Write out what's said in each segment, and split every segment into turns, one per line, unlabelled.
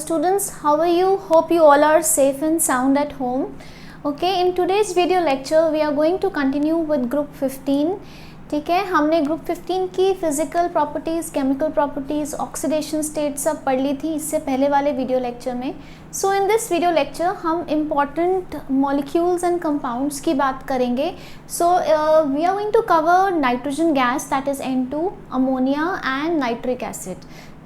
students, how are you? Hope you all are safe and sound at home. Okay, in today's video lecture we are going to continue with group 15. ठीक है, हमने group 15 की physical properties, chemical properties, oxidation state सब पढ़ ली थी इससे पहले वाले वीडियो लेक्चर में. So in this video lecture हम इम्पॉर्टेंट मॉलिक्यूल्स एंड कंपाउंड्स की बात करेंगे. So we are going to cover nitrogen gas, that is N2, ammonia and nitric acid.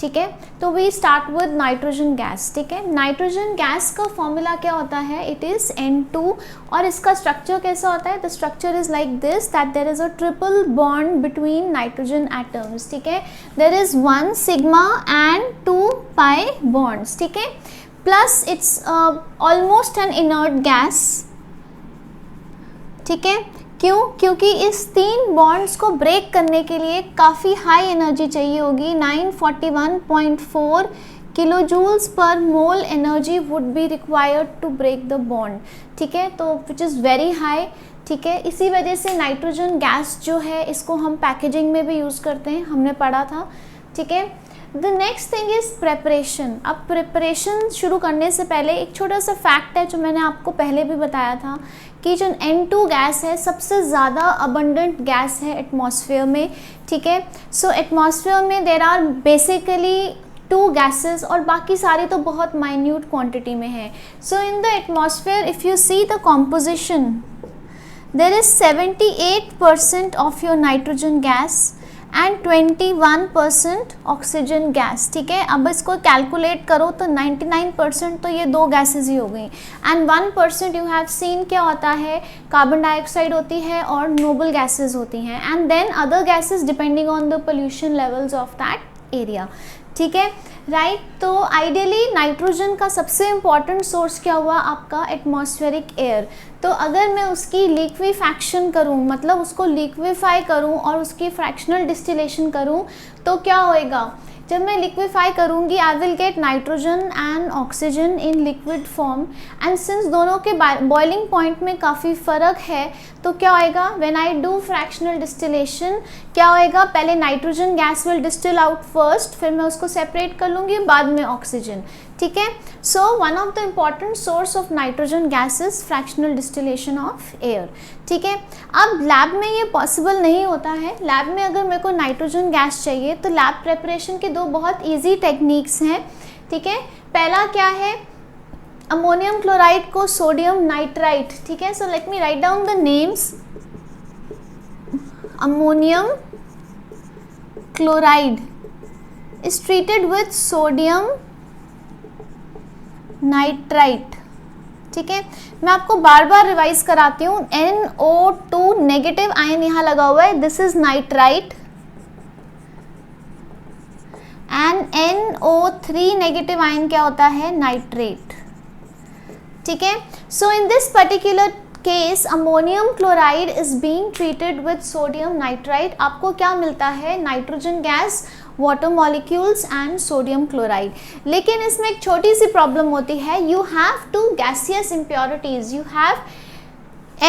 ठीक है, तो we start with nitrogen gas. ठीक है, नाइट्रोजन गैस का फॉर्मूला क्या होता है? It is N2. और इसका स्ट्रक्चर कैसा होता है? The structure is like this, that there is a triple bond between nitrogen atoms. ठीक है, there is 1 sigma and 2 pi bonds. ठीक है, plus it's almost an inert gas. ठीक है, क्यों? क्योंकि इस 3 बॉन्ड्स को ब्रेक करने के लिए काफ़ी हाई एनर्जी चाहिए होगी. 941.4 kilo joules per mole energy would be required to break the bond. ठीक है, तो विच इज़ वेरी हाई. ठीक है, इसी वजह से नाइट्रोजन गैस जो है इसको हम पैकेजिंग में भी यूज़ करते हैं, हमने पढ़ा था. ठीक है, the next thing is preparation. अब प्रिपरेशन शुरू करने से पहले एक छोटा सा फैक्ट है जो मैंने आपको पहले भी बताया था कि जो N2 गैस है सबसे ज़्यादा अबंडेंट गैस है एटमॉस्फेयर में. ठीक है, सो एटमॉस्फेयर में देर आर बेसिकली 2 गैसेस और बाकी सारी तो बहुत माइन्यूट क्वांटिटी में है. So in the atmosphere if you see the composition, there is 78% of your nitrogen gas and 21% oxygen gas. ठीक है, अब इसको कैलकुलेट करो तो 99% तो ये 2 गैसेस ही हो गई एंड 1% यू हैव सीन क्या होता है, कार्बन डाइऑक्साइड होती है और नोबल गैसेस होती हैं and then other gases depending on the pollution levels of that area. ठीक है, राइट. तो आइडियली नाइट्रोजन का सबसे इम्पॉर्टेंट सोर्स क्या हुआ? आपका एटमॉस्फेरिक एयर. तो अगर मैं उसकी लिक्विफैक्शन करूं, मतलब उसको लिक्विफाई करूं और उसकी फ्रैक्शनल डिस्टिलेशन करूं, तो क्या होएगा? जब मैं लिक्विफाई करूंगी I will get nitrogen and oxygen in liquid form and since दोनों के बॉइलिंग पॉइंट में काफ़ी फ़र्क है तो क्या होएगा? When I do fractional distillation क्या होएगा? पहले nitrogen gas will distil out first, फिर मैं उसको सेपरेट कर लूँगी, बाद में ऑक्सीजन. ठीक है, so one of the important source of nitrogen gas is fractional distillation of air. ठीक है, अब लैब में ये पॉसिबल नहीं होता है. लैब में अगर मेरे को नाइट्रोजन गैस चाहिए तो लैब प्रेपरेशन के 2 बहुत ईजी टेक्निक्स हैं. ठीक है, पहला क्या है? अमोनियम क्लोराइड को सोडियम नाइट्राइट. ठीक है, so let me right down the names. Ammonium chloride is treated with sodium nitrite. ठीक है, मैं आपको बार बार रिवाइज कराती हूँ. NO2 नेगेटिव आयन यहाँ लगा हुआ है, this is nitrite and NO3 negative ion क्या होता है? नाइट्रेट. ठीक है, so in this particular case ammonium chloride is being treated with sodium nitrite. आपको क्या मिलता है? Nitrogen gas, water molecules and sodium chloride. लेकिन इसमें एक छोटी सी प्रॉब्लम होती है. You have 2 gaseous impurities. You have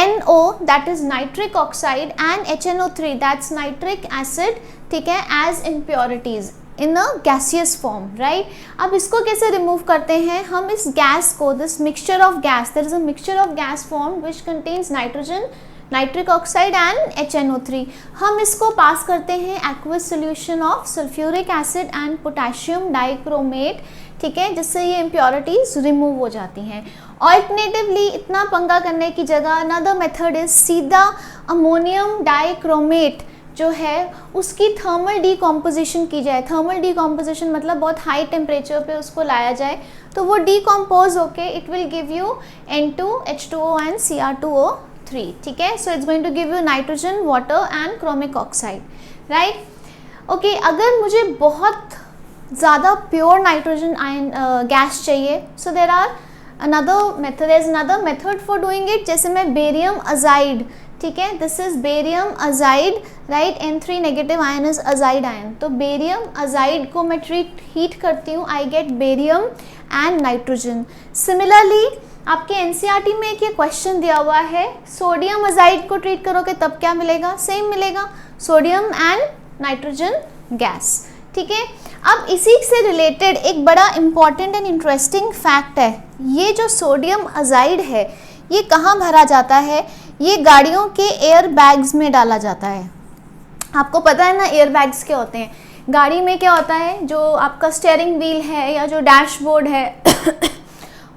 NO that is nitric oxide and HNO3 that's nitric acid. ठीक है, एज इम्प्योरिटीज इन अ गैसियस फॉर्म, राइट. अब इसको कैसे रिमूव करते हैं? हम इस गैस को, this mixture of gas, there is a mixture of gas form which contains nitrogen, nitric oxide and HNO3. हम इसको पास करते हैं aqueous solution of sulphuric acid and potassium dichromate. ठीक है, जिससे ये इम्प्योरिटीज रिमूव हो जाती हैं. ऑल्टरनेटिवली इतना पंगा करने की जगह अनदर मेथड इज सीधा अमोनियम डाइक्रोमेट जो है उसकी थर्मल डीकॉम्पोजिशन की जाए. थर्मल डीकॉम्पोजिशन मतलब बहुत हाई टेम्परेचर पे उसको लाया जाए तो वो डीकॉम्पोज होके it will give you N2, H2O and Cr2O3. ठीक है, so it's going to give you nitrogen, water and chromic oxide, right. Okay, अगर मुझे बहुत ज़्यादा प्योर नाइट्रोजन आयन गैस चाहिए, so there are another method for doing it. जैसे मैं barium azide, ठीक है, this is barium azide, right. N3 negative ion is azide ion. तो बेरियम अजाइड को मैं हीट करती हूँ, I get barium and nitrogen. Similarly आपके NCERT में एक ये क्वेश्चन दिया हुआ है, सोडियम अजाइड को ट्रीट करोगे तब क्या मिलेगा? सेम मिलेगा, सोडियम एंड नाइट्रोजन गैस. ठीक है, अब इसी से रिलेटेड एक बड़ा इम्पॉर्टेंट एंड इंटरेस्टिंग फैक्ट है, ये जो सोडियम अजाइड है ये कहाँ भरा जाता है, ये गाड़ियों के एयर बैग्स में डाला जाता है। आपको पता है ना एयर बैग्स क्या होते हैं, गाड़ी में क्या होता है, जो आपका स्टीयरिंग व्हील है या जो डैशबोर्ड है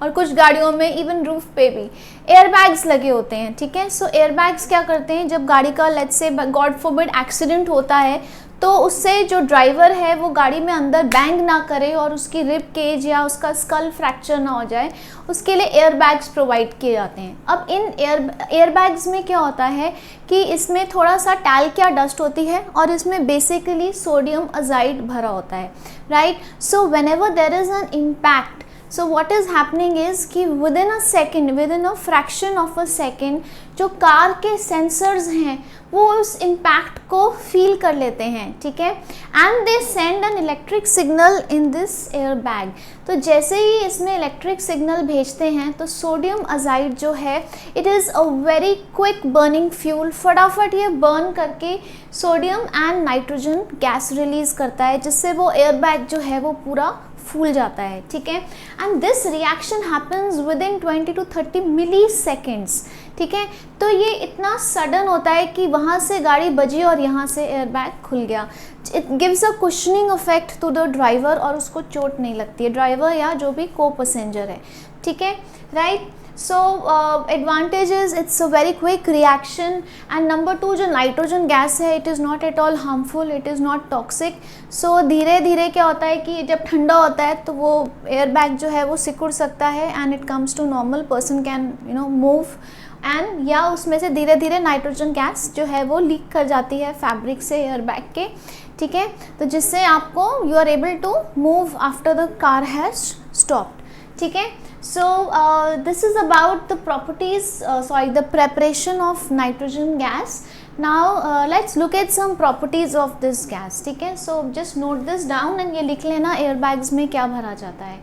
और कुछ गाड़ियों में इवन रूफ पे भी एयर बैग्स लगे होते हैं, ठीक है। सो एयर बैग्स क्या करते हैं, जब गाड़ी का let's say God forbid accident होता है तो उससे जो ड्राइवर है वो गाड़ी में अंदर बैंग ना करे और उसकी रिब केज या उसका स्कल फ्रैक्चर ना हो जाए, उसके लिए एयर बैग्स प्रोवाइड किए जाते हैं। अब इन एयर बैग्स में क्या होता है कि इसमें थोड़ा सा टैल्क या डस्ट होती है और इसमें बेसिकली सोडियम अजाइड भरा होता है, right. So whenever there is an impact, so what is happening is कि within a second, within a fraction of a second, जो कार के सेंसर्स हैं वो उस इम्पैक्ट को फील कर लेते हैं, ठीक है, and they send an electric signal in this air bag. तो जैसे ही इसमें इलेक्ट्रिक सिग्नल भेजते हैं तो सोडियम अजाइड जो है it is a very quick burning fuel, फटाफट ये बर्न करके sodium and nitrogen gas release करता है, जिससे वो एयर बैग जो है वो पूरा फूल जाता है, ठीक है। And this reaction happens with in 20 to 30 milliseconds, ठीक है। तो ये इतना सडन होता है कि वहाँ से गाड़ी बजी और यहाँ से एयर बैग खुल गया। It gives a cushioning effect to the driver और उसको चोट नहीं लगती है, ड्राइवर या जो भी को पैसेंजर है, ठीक है, right. So advantages, it's a very quick reaction, and number 2 जो नाइट्रोजन गैस है it is not at all harmful, it is not toxic. So धीरे धीरे क्या होता है कि जब ठंडा होता है तो वो एयर बैग जो है वो सिकुड़ सकता है and it comes to normal, person can move, and या उसमें से धीरे धीरे नाइट्रोजन गैस जो है वो लीक कर जाती है फैब्रिक से एयर बैग के, ठीक है। तो जिससे आपको you are able to move after the car has stopped, ठीक है। So this is about the properties, the preparation of nitrogen gas. Now let's look at some properties of this gas, ठीक है। So just note this down and ये लिख लेना air bags में क्या भरा जाता है,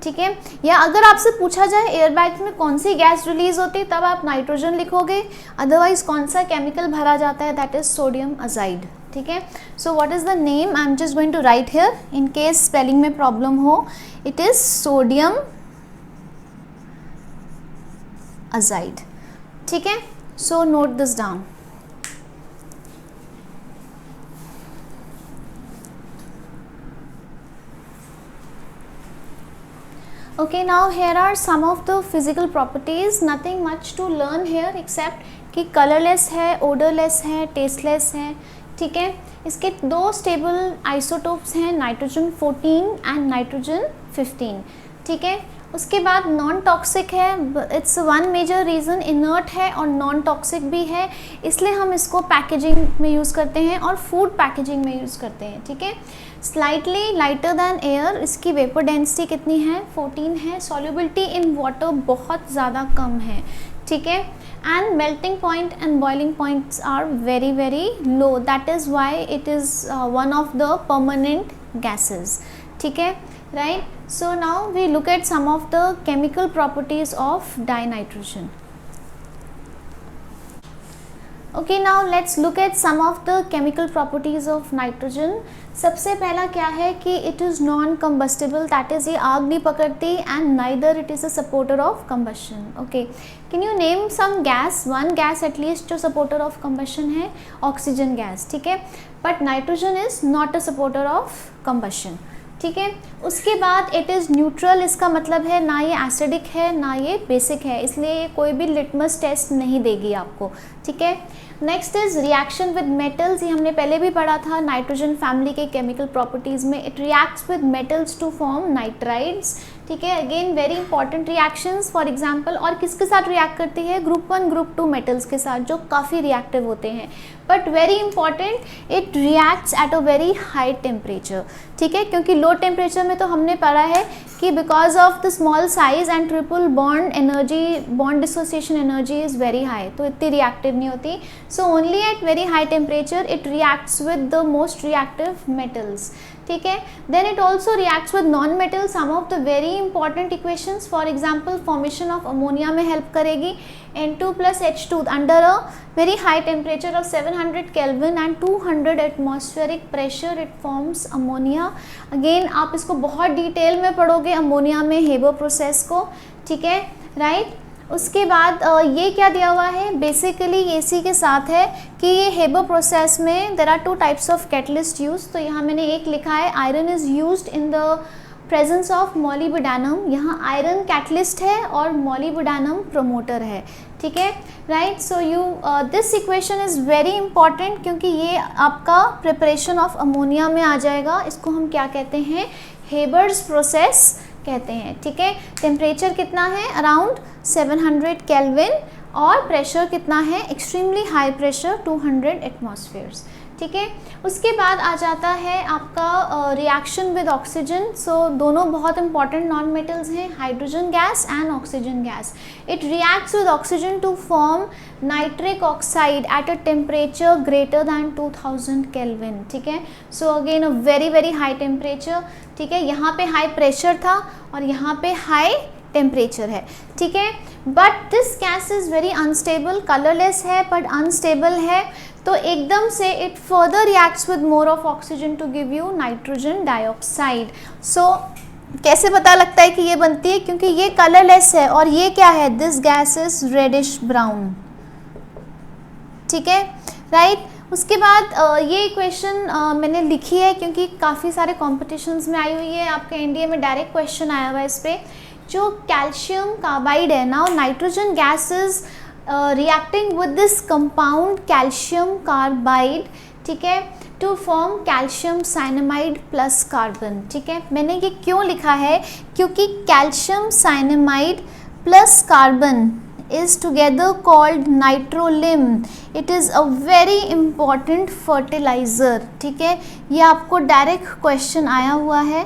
ठीक है। या अगर आपसे पूछा जाए एयर बैग्स में कौन सी गैस रिलीज होती है तब आप नाइट्रोजन लिखोगे, अदरवाइज कौन सा केमिकल भरा जाता है, दैट इज सोडियम अजाइड, ठीक है। So what is the name, I am just going to write here in case spelling में प्रॉब्लम हो, इट इज़ सोडियम अजाइड, ठीक है। So note this down. Okay, now here are some of the physical properties, nothing much to learn here except कि colorless है, odorless है, tasteless है, ठीक है। इसके 2 stable isotopes हैं, नाइट्रोजन 14 एंड नाइट्रोजन 15, ठीक है। उसके बाद नॉन टॉक्सिक है, it's one major reason, inert है और नॉन टॉक्सिक भी है, इसलिए हम इसको पैकेजिंग में यूज़ करते हैं और फूड पैकेजिंग में यूज़ करते हैं, ठीक है। स्लाइटली लाइटर दैन एयर, इसकी वेपर डेंसिटी कितनी है, 14 है। सॉल्युबिलिटी इन वाटर बहुत ज़्यादा कम है, ठीक है। And melting point and boiling points are very very low, that is why it is one of the permanent gases, ठीक है, right। So now we look at some of the chemical properties of dinitrogen. Okay, now let's look at some of the chemical properties of nitrogen. सबसे पहला क्या है कि it is non-combustible, that is ये आग नहीं पकड़ती, and neither it is a supporter of combustion. Okay, can you name some gas, one gas at least जो supporter of combustion है, oxygen gas, ठीक है, but nitrogen is not a supporter of combustion, ठीक है। उसके बाद it is neutral, इसका मतलब है ना ये एसिडिक है ना ये बेसिक है, इसलिए ये कोई भी लिटमस टेस्ट नहीं देगी आपको, ठीक है। Next is reaction with metals, ये हमने पहले भी पढ़ा था नाइट्रोजन फैमिली के केमिकल प्रॉपर्टीज़ में, it reacts with metals to form nitrides, ठीक है। Again very important reactions, for example, और किसके साथ रिएक्ट करती है, ग्रुप 1 ग्रुप 2 मेटल्स के साथ जो काफ़ी रिएक्टिव होते हैं, but very important it reacts at a very high temperature, ठीक है, क्योंकि लो टेम्परेचर में तो हमने पढ़ा है कि because of the small size and triple bond energy, bond dissociation energy is very high, तो इतनी रिएक्टिव नहीं होती। So only at very high temperature it reacts with the most reactive metals, ठीक है। Then it also reacts with non metal, some of the very important equations, for example formation of ammonia में help करेगी, N2 plus H2 under a very high temperature of 700 Kelvin and 200 atmospheric pressure it forms ammonia. Again आप इसको बहुत detail में पढ़ोगे ammonia में हेबो process को, ठीक है, राइट। उसके बाद ये क्या दिया हुआ है, बेसिकली इसी के साथ है कि ये हेबो प्रोसेस में there are 2 types of catalyst use. तो यहाँ मैंने एक लिखा है iron is used in the presence of molybdenum, यहाँ आयरन कैटलिस्ट है और मॉलिब्डेनम प्रोमोटर है, ठीक है, right. So you this equation is very important क्योंकि ये आपका प्रिपरेशन ऑफ अमोनिया में आ जाएगा। इसको हम क्या कहते हैं, हेबर्स प्रोसेस कहते हैं, ठीक है। टेम्परेचर कितना है, अराउंड 700 केल्विन और प्रेशर कितना है, एक्सट्रीमली हाई प्रेशर 200 एटमॉस्फेयर्स, ठीक है। उसके बाद आ जाता है आपका रिएक्शन विद ऑक्सीजन। सो दोनों बहुत इंपॉर्टेंट नॉन मेटल्स हैं, hydrogen gas and oxygen gas. It reacts with oxygen to form nitric oxide at a temperature greater than 2000 kelvin, ठीक है। So again a very very high temperature, ठीक है। यहाँ पे high pressure था और यहाँ पे हाई टेम्परेचर है, ठीक है। But this gas is very unstable, colourless है बट अनस्टेबल है, तो एकदम से it further reacts with more of oxygen to give you nitrogen dioxide. So कैसे पता लगता है कि ये बनती है, क्योंकि ये कलरलेस है और ये क्या है, this gas is reddish brown, ठीक है, राइट। उसके बाद ये इक्वेशन मैंने लिखी है क्योंकि काफ़ी सारे कॉम्पिटिशन्स में आई हुई है, आपके एनडीए में डायरेक्ट क्वेश्चन आया हुआ है इस पर। जो कैल्शियम कार्बाइड है ना, nitrogen gas is reacting with this compound calcium carbide, ठीक है, to form calcium cyanamide plus carbon, ठीक है। मैंने ये क्यों लिखा है, क्योंकि calcium cyanamide plus carbon is together called nitrolim. It is a very important fertilizer, ठीक है। ये आपको डायरेक्ट क्वेश्चन आया हुआ है,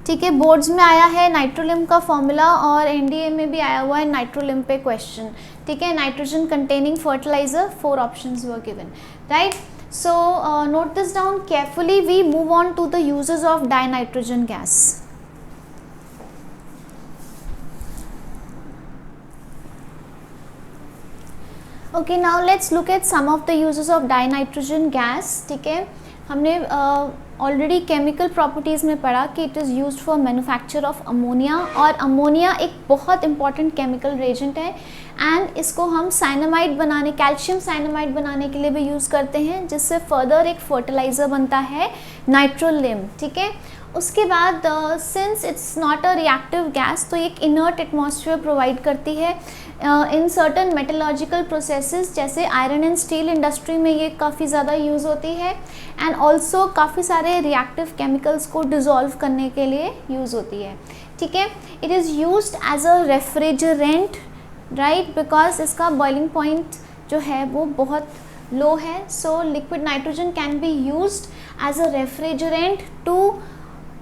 ठीक है, बोर्ड्स में आया है नाइट्रोलिम का फॉर्मूला और एनडीए में भी आया हुआ है नाइट्रोलिम पे क्वेश्चन, ठीक है। Nitrogen containing fertiliser, 4 options were given, right. So note this down carefully. We move on to the uses of dinitrogen gas. Okay, now let's look at some of the uses of dinitrogen gas, ठीक है। हमने already chemical properties में पढ़ा कि it is used for manufacture of ammonia, और ammonia एक बहुत important chemical Regent है एंड इसको हम साइनामाइड बनाने, कैल्शियम साइनामाइड बनाने के लिए भी यूज़ करते हैं, जिससे फर्दर एक फर्टिलाइज़र बनता है नाइट्रोलिम, ठीक है। उसके बाद since it's not a reactive gas, तो एक इनर्ट एटमॉस्फेयर प्रोवाइड करती है इन सर्टन मेटलॉजिकल प्रोसेसेस, जैसे आयरन एंड स्टील इंडस्ट्री में ये काफ़ी ज़्यादा यूज़ होती है एंड ऑल्सो काफ़ी सारे रिएक्टिव केमिकल्स को डिज़ोल्व करने के लिए यूज़ होती है, ठीक है। It is used as a refrigerant, right, because इसका बॉइलिंग पॉइंट जो है वो बहुत लो है। So liquid nitrogen can be used as a refrigerant to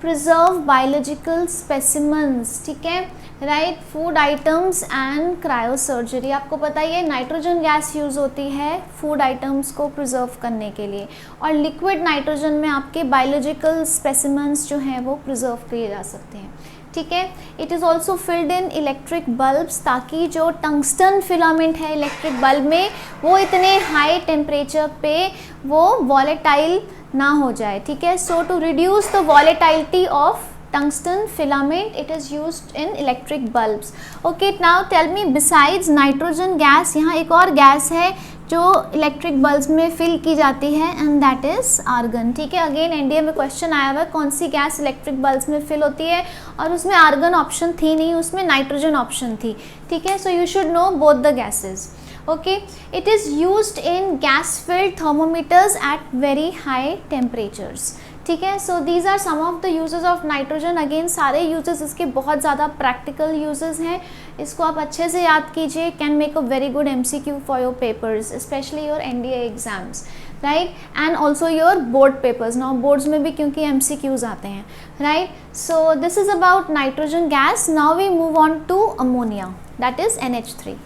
preserve biological specimens, ठीक है, right, food items and cryosurgery. आपको पता ही है नाइट्रोजन गैस यूज़ होती है फूड आइटम्स को प्रिजर्व करने के लिए, और लिक्विड नाइट्रोजन में आपके बायोलॉजिकल स्पेसिमेंस जो हैं वो प्रिजर्व किए जा सकते हैं, ठीक है। It is also filled in electric bulbs, ताकि जो टंगस्टन फिलामेंट है इलेक्ट्रिक बल्ब में वो इतने हाई टेम्परेचर पे वो वॉलेटाइल ना हो जाए, ठीक है। So to reduce the volatility of tungsten filament, it is used in electric bulbs. Okay, now tell me besides nitrogen gas, यहाँ एक और गैस है जो इलेक्ट्रिक बल्ब्स में फिल की जाती है एंड दैट इज़ आर्गन, ठीक है। अगेन एनडीए में क्वेश्चन आया हुआ है कौन सी गैस इलेक्ट्रिक बल्ब्स में फिल होती है, और उसमें आर्गन ऑप्शन थी नहीं, उसमें नाइट्रोजन ऑप्शन थी, ठीक है। So you should know both the gases. Okay, it is used in gas filled thermometers at very high temperatures, ठीक है। So these are some of the uses of nitrogen. Again सारे uses इसके बहुत ज़्यादा practical uses हैं, इसको आप अच्छे से याद कीजिए, can make a very good MCQ for your papers, specially your NDA exams, right, and also your board papers. Now boards में भी क्योंकि MCQs आते हैं, right. So this is about nitrogen gas. Now we move on to ammonia, that is NH3.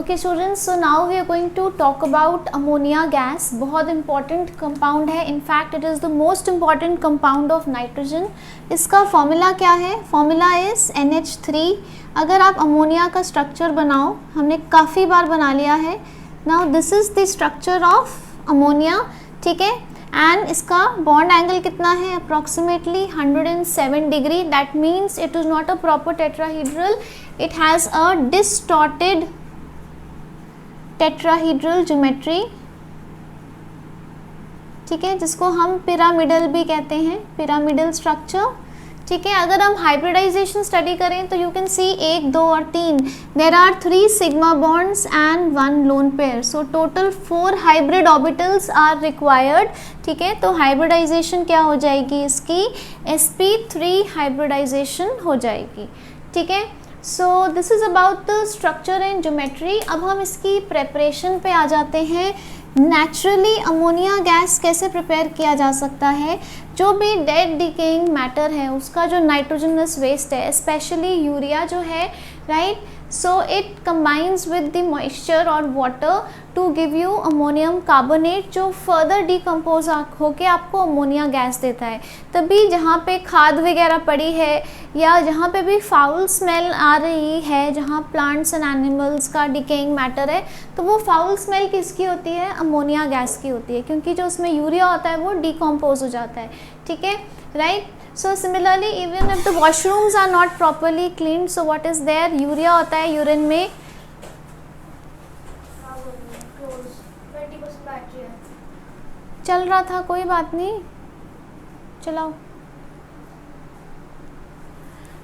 Okay students, so now we are going to talk about ammonia gas. बहुत important compound है, in fact it is the most important compound of nitrogen. इसका formula क्या है? Formula is NH3. अगर आप ammonia का structure बनाओ, हमने काफ़ी बार बना लिया है. Now this is the structure of ammonia, ठीक है. एंड इसका बॉन्ड एंगल कितना है? Approximately 107 degree. That means it is not a proper tetrahedral, it has a distorted tetrahedral geometry, ठीक है, जिसको हम पिरामिडल भी कहते हैं, पिरामिडल स्ट्रक्चर, ठीक है. अगर हम हाइब्रिडाइजेशन स्टडी करें तो यू कैन सी 1, 2 और 3 there are 3 sigma bonds and 1 lone pair. So total 4 hybrid orbitals are required, ठीक है. तो हाइब्रिडाइजेशन क्या हो जाएगी? इसकी sp3 हाइब्रिडाइजेशन हो जाएगी, ठीक है. So this is about the structure and geometry. अब हम इसकी प्रेपरेशन पे आ जाते हैं. नेचुरली अमोनिया गैस कैसे प्रिपेयर किया जा सकता है? जो भी डेड डिकेइंग मैटर है, उसका जो नाइट्रोजनस वेस्ट है, स्पेशली यूरिया जो है, right, so it combines with the moisture और water to give you ammonium carbonate, जो फर्दर डिकम्पोज होके आपको अमोनिया गैस देता है. तभी जहाँ पे खाद वगैरह पड़ी है या जहाँ पे भी फाउल स्मेल आ रही है, जहाँ प्लांट्स एंड एनिमल्स का डिकेइंग मैटर है, तो वो फाउल स्मेल किसकी होती है? अमोनिया गैस की होती है, क्योंकि जो उसमें यूरिया होता है वो डिकम्पोज हो जाता है, ठीक है, right. So similarly, even if the washrooms are not properly cleaned, so what is there? Urea होता है यूरिन में. चल रहा था, कोई बात नहीं, चलाओ.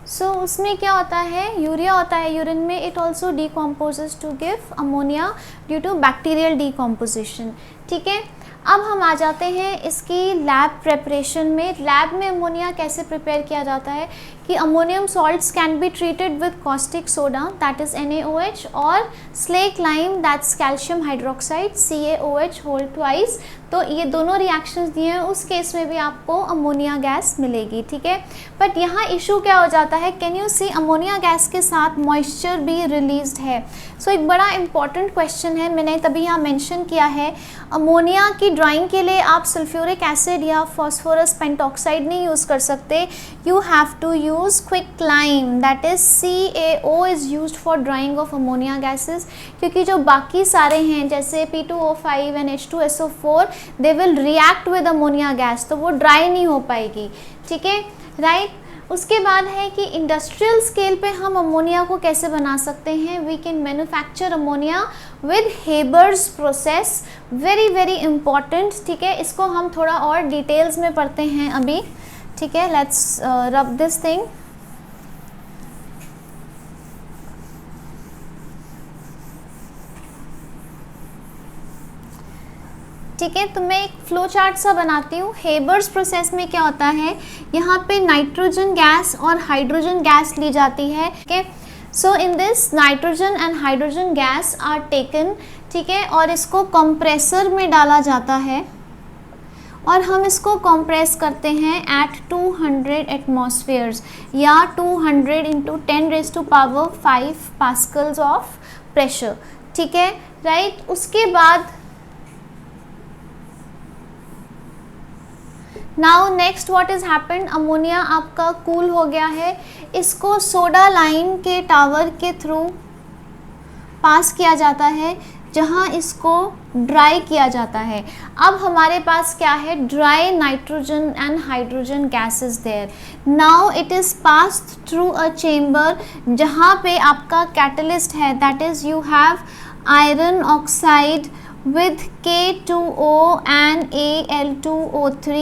सो उसमें क्या होता है? यूरिया होता है यूरिन में. It also decomposes to give ammonia due to bacterial decomposition, ठीक है. अब हम आ जाते हैं इसकी लैब प्रेपरेशन में. लैब में अमोनिया कैसे प्रिपेयर किया जाता है कि ammonium salts can be treated with caustic soda, that is NaOH, और slake lime, that's calcium hydroxide, CaOH whole twice. तो ये दोनों रिएक्शंस दिए हैं, उस केस में भी आपको अमोनिया गैस मिलेगी, ठीक है. बट यहाँ इशू क्या हो जाता है? Can you see ammonia gas के साथ मॉइस्चर भी रिलीज्ड है. सो एक बड़ा इंपॉर्टेंट क्वेश्चन है, मैंने तभी यहाँ मेंशन किया है. अमोनिया की ड्राइंग के लिए आप सल्फ्यूरिक एसिड या फॉस्फोरस पेंटॉक्साइड नहीं यूज़ कर सकते. You have to use quicklime, that is CaO is used for drying of ammonia gases, क्योंकि जो बाकी सारे हैं जैसे P2O5 and H2SO4 they will react with ammonia gas, तो वो ड्राई नहीं हो पाएगी, ठीक है, राइट. उसके बाद है कि इंडस्ट्रियल स्केल पे हम अमोनिया को कैसे बना सकते हैं. We can manufacture ammonia with Haber's process, very very important, ठीक है. इसको हम थोड़ा और डिटेल्स में पढ़ते हैं अभी, ठीक है. Let's rub this thing. ठीक है, तो मैं एक फ्लो चार्ट सा बनाती हूँ. हेबर्स प्रोसेस में क्या होता है? यहाँ पे नाइट्रोजन गैस और हाइड्रोजन गैस ली जाती है, ठीक है. So in this nitrogen and hydrogen gas are taken, ठीक है, और इसको कंप्रेसर में डाला जाता है और हम इसको कंप्रेस करते हैं एट 200 एटमॉस्फेयर्स या 200 × 10⁵ पास्कल्स ऑफ प्रेशर, ठीक है, राइट. उसके बाद now next what is happened, ammonia आपका कूल हो गया है. इसको सोडा लाइम के टावर के थ्रू पास किया जाता है, जहां इसको ड्राई किया जाता है. अब हमारे पास क्या है? Dry nitrogen and hydrogen gases there. Now it is passed through a chamber, जहां पे आपका कैटलिस्ट है, that is you have iron oxide with K2O and Al2O3,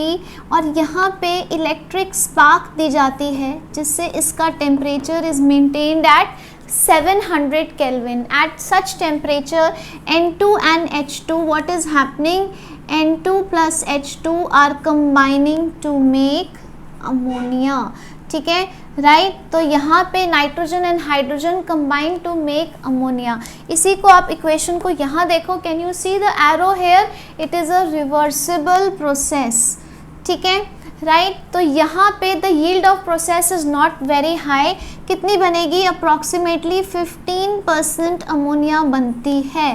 और यहाँ पे इलेक्ट्रिक स्पार्क दी जाती है, जिससे इसका temperature is maintained eight 700 Kelvin. At such temperature, N2 and H2, what is happening? N2 plus H2 are combining to make ammonia. ठीक है, right. तो यहाँ पे nitrogen and hydrogen combine to make ammonia. इसी को आप इक्वेशन को यहाँ देखो, can you see the arrow here? It is a reversible process, ठीक है, राइट। तो यहाँ पे the yield of process is not very high, कितनी बनेगी, अप्रॉक्सीमेटली 15% अमोनिया बनती है।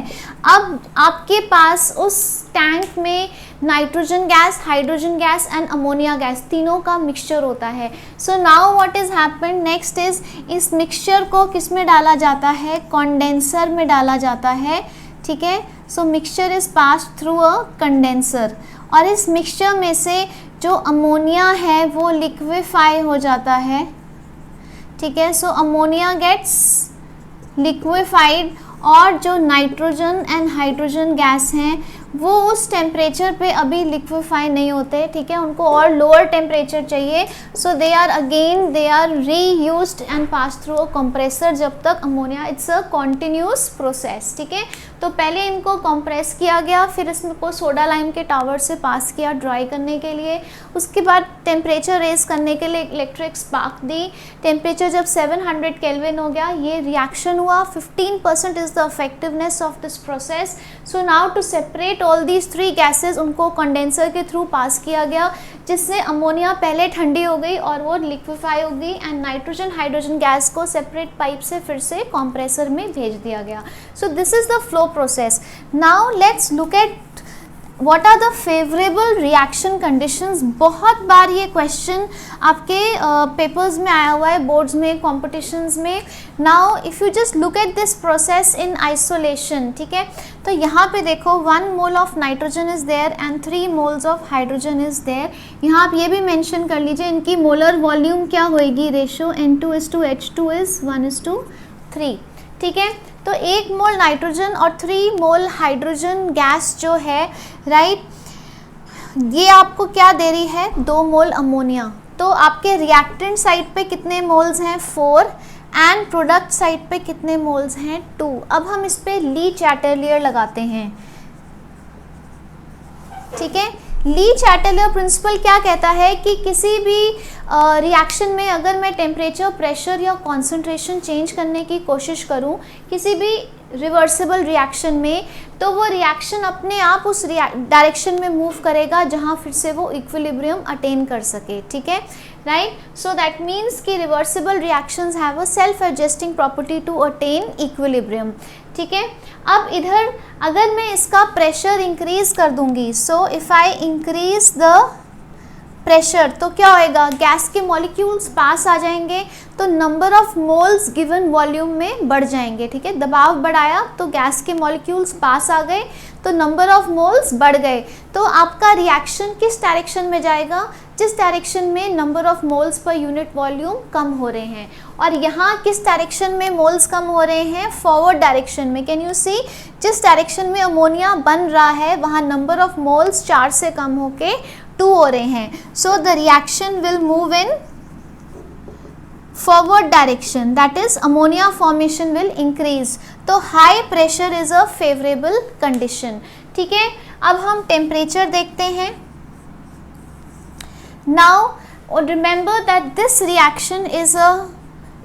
अब आपके पास उस टैंक में nitrogen gas, hydrogen gas and ammonia gas तीनों का मिक्सचर होता है। So now what is happened next is, इस मिक्सचर को किस में डाला जाता है, कंडेंसर में डाला जाता है, ठीक है। So mixture is passed through a condenser, और इस मिक्सचर में से जो अमोनिया है वो लिक्विफाई हो जाता है, ठीक है। सो अमोनिया गेट्स लिक्विफाइड, और जो नाइट्रोजन एंड हाइड्रोजन गैस हैं वो उस टेम्परेचर पे अभी लिक्विफाई नहीं होते, ठीक है, उनको और लोअर टेम्परेचर चाहिए। So they are reused and pass through a compressor जब तक ammonia, it's a continuous process, ठीक है। तो पहले इनको कंप्रेस किया गया, फिर इसको सोडा लाइम के टावर से पास किया ड्राई करने के लिए, उसके बाद टेम्परेचर रेज करने के लिए इलेक्ट्रिक स्पार्क दी। टेम्परेचर जब 700 केल्विन हो गया, ये रिएक्शन हुआ, 15% is the effectiveness of this process. So now to separate all these 3 gases, उनको कंडेंसर के थ्रू पास किया गया, जिससे अमोनिया पहले ठंडी हो गई और वो लिक्विफाई हो गई, एंड नाइट्रोजन हाइड्रोजन गैस को सेपरेट पाइप से फिर से कंप्रेसर में भेज दिया गया। So this is the flow process. Now let's look at what are the favourable reaction conditions. बहुत बार ये क्वेश्चन आपके पेपर्स में आया हुआ है, बोर्ड्स में, कॉम्पिटिशन्स में। Now if you just look at this process in isolation, ठीक है, तो यहाँ पे देखो 1 mole of nitrogen is there and 3 moles of hydrogen is there. यहाँ आप ये भी मेंशन कर लीजिए इनकी मोलर वॉल्यूम क्या होएगी, रेशो N2:H2 इज़ 1:3, ठीक है। तो 1 मोल नाइट्रोजन और 3 मोल हाइड्रोजन गैस जो है, राइट, ये आपको क्या दे रही है, 2 मोल अमोनिया। तो आपके रिएक्टेंट साइड पे कितने मोल्स हैं, 4, एंड प्रोडक्ट साइड पे कितने मोल्स हैं, 2। अब हम इस पे ली चैटलियर लगाते हैं, ठीक है। ली चैटलियर प्रिंसिपल क्या कहता है कि किसी भी रिएक्शन में अगर मैं टेम्परेचर, प्रेशर या कॉन्सेंट्रेशन चेंज करने की कोशिश करूं किसी भी रिवर्सिबल रिएक्शन में, तो वो रिएक्शन अपने आप उस डायरेक्शन में मूव करेगा जहां फिर से वो इक्विलिब्रियम अटेन कर सके, ठीक है, राइट। सो दैट मीन्स कि reversible reactions have a self adjusting property to attain equilibrium, ठीक है। अब इधर अगर मैं इसका प्रेशर इंक्रीज कर दूंगी, so if I increase the pressure, तो क्या होएगा, गैस के मॉलिक्यूल्स पास आ जाएंगे, तो number of moles given volume में बढ़ जाएंगे, ठीक है। दबाव बढ़ाया तो गैस के मॉलिक्यूल्स पास आ गए, तो नंबर ऑफ मोल्स बढ़ गए। तो आपका रिएक्शन किस डायरेक्शन में जाएगा, जिस डायरेक्शन में number of moles per unit volume कम हो रहे हैं। और यहाँ किस डायरेक्शन में मोल्स कम हो रहे हैं, फॉरवर्ड डायरेक्शन में। कैन यू सी, जिस डायरेक्शन में अमोनिया बन रहा है वहाँ नंबर ऑफ मोल्स 4 से कम होके 2 हो रहे हैं। So the reaction will move in forward direction, that is ammonia formation will increase. तो high pressure is a favourable condition, ठीक है। अब हम टेम्परेचर देखते हैं। Now remember that this reaction is a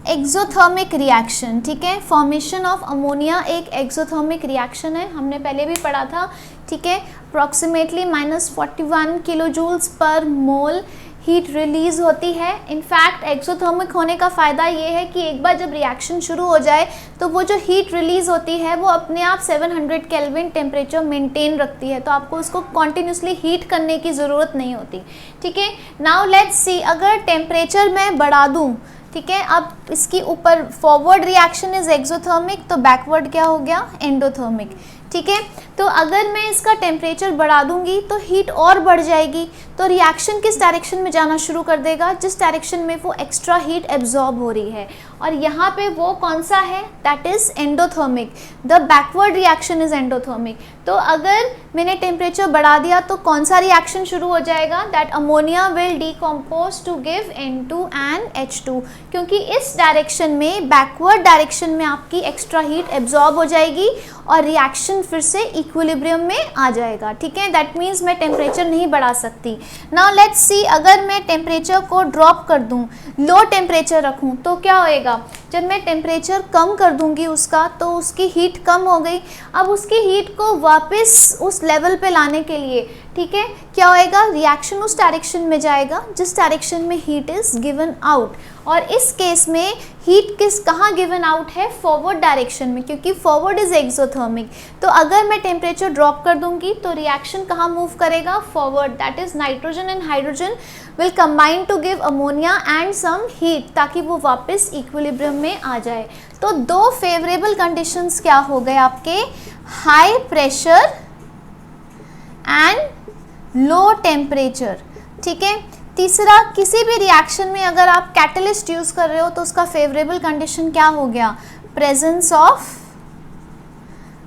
exothermic reaction, ठीक है। फॉर्मेशन ऑफ अमोनिया एक एक्सोथर्मिक रिएक्शन है, हमने पहले भी पढ़ा था, ठीक है। अप्रॉक्सीमेटली -41 किलो जूल्स पर मोल हीट रिलीज होती है। इनफैक्ट एक्सोथर्मिक होने का फ़ायदा ये है कि एक बार जब रिएक्शन शुरू हो जाए तो वो जो हीट रिलीज होती है वो अपने आप 700 केल्विन टेम्परेचर मेंटेन रखती है, तो आपको उसको कॉन्टिन्यूसली हीट करने की ज़रूरत नहीं होती, ठीक है। नाउ लेट्स सी, अगर टेम्परेचर मैं बढ़ा दूँ, ठीक है, अब इसकी ऊपर फॉरवर्ड रिएक्शन इज एक्सोथर्मिक, तो बैकवर्ड क्या हो गया, एंडोथर्मिक, ठीक है। तो अगर मैं इसका टेम्परेचर बढ़ा दूंगी तो हीट और बढ़ जाएगी, तो रिएक्शन किस डायरेक्शन में जाना शुरू कर देगा, जिस डायरेक्शन में वो एक्स्ट्रा हीट एब्जॉर्ब हो रही है, और यहाँ पे वो कौन सा है, that is endothermic. The backward reaction is endothermic. तो अगर मैंने टेम्परेचर बढ़ा दिया तो कौन सा रिएक्शन शुरू हो जाएगा, that ammonia will decompose to give N2 and H2, क्योंकि इस डायरेक्शन में, बैकवर्ड डायरेक्शन में आपकी एक्स्ट्रा हीट एब्जॉर्ब हो जाएगी और रिएक्शन फिर से इक्विलिब्रियम में आ जाएगा, ठीक है। दैट मीन्स मैं टेम्परेचर नहीं बढ़ा सकती। नाउ लेट्स सी, अगर मैं टेम्परेचर को ड्रॉप कर दूं, लो टेम्परेचर रखूं, तो क्या होएगा, जब मैं टेम्परेचर कम कर दूंगी उसका, तो उसकी हीट कम हो गई। अब उसकी हीट को वापस उस लेवल पे लाने के लिए, ठीक है, क्या होएगा, रिएक्शन उस डायरेक्शन में जाएगा जिस डायरेक्शन में हीट इज गिवन आउट, और इस केस में हीट कहाँ गिवन आउट है, फॉरवर्ड डायरेक्शन में, क्योंकि फॉरवर्ड इज एक्सोथर्मिक। तो अगर मैं टेम्परेचर ड्रॉप कर दूंगी तो रिएक्शन कहाँ मूव करेगा, forward, that is nitrogen and hydrogen will combine to give ammonia and some heat, ताकि वो वापस इक्विलिब्रियम में आ जाए। तो दो फेवरेबल कंडीशंस क्या हो गए आपके, high pressure and low temperature, ठीक है। तीसरा, किसी भी रिएक्शन में अगर आप कैटलिस्ट यूज कर रहे हो तो उसका फेवरेबल कंडीशन क्या हो गया, प्रेजेंस ऑफ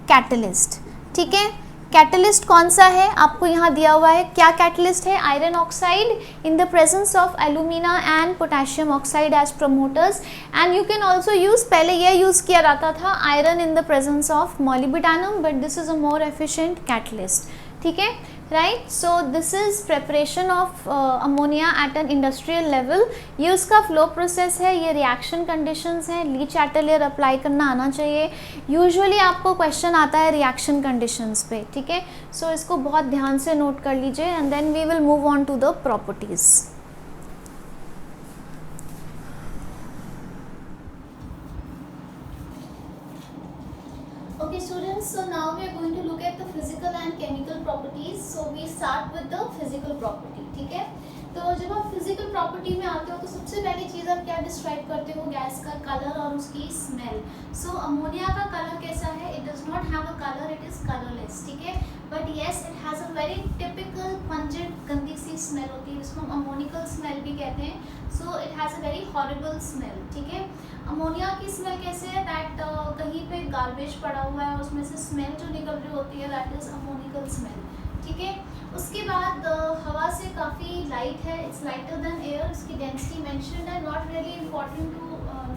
कैटलिस्ट, ठीक है। कैटलिस्ट कौन सा है, आपको यहाँ दिया हुआ है, क्या कैटलिस्ट है, iron oxide in the presence of alumina and potassium oxide as promoters, and you can also use, पहले यह यूज किया जाता था iron in the presence of molybdenum, but this is a more efficient catalyst, ठीक है, right. So this is preparation of ammonia at an industrial level. ये उसका flow process है, ये रिएक्शन कंडीशंस हैं, लीच एटलियर अप्लाई करना आना चाहिए। यूजुअली आपको क्वेश्चन आता है रिएक्शन कंडीशंस पे, ठीक है। सो इसको बहुत ध्यान से नोट कर लीजिए and then we will move on to the properties. Okay students, so now we are going to look at the physical and chemical properties. So we start with the physical property, ठीक है। तो जब आप physical property में आते हो तो सबसे पहली चीज़ आप क्या डिस्क्राइब करते हो, गैस का कलर और उसकी स्मेल। सो अमोनिया का कलर कैसा है, it does not have a colour, it is colourless, ठीक है, but yes it has a very typical pungent गंदी सी स्मेल होती है, जिसको हम अमोनिकल स्मेल भी कहते हैं। So it has a very horrible smell, ठीक है। अमोनिया की स्मेल कैसे है, दैट कहीं पे गार्बेज पड़ा हुआ है उसमें से स्मेल जो निकल रही होती है, दैट इज अमोनिकल स्मेल, ठीक है। उसके बाद हवा से काफ़ी लाइट है, इट्स लाइटर देन एयर, इसकी डेंसिटी मेंशन्ड है, not really important to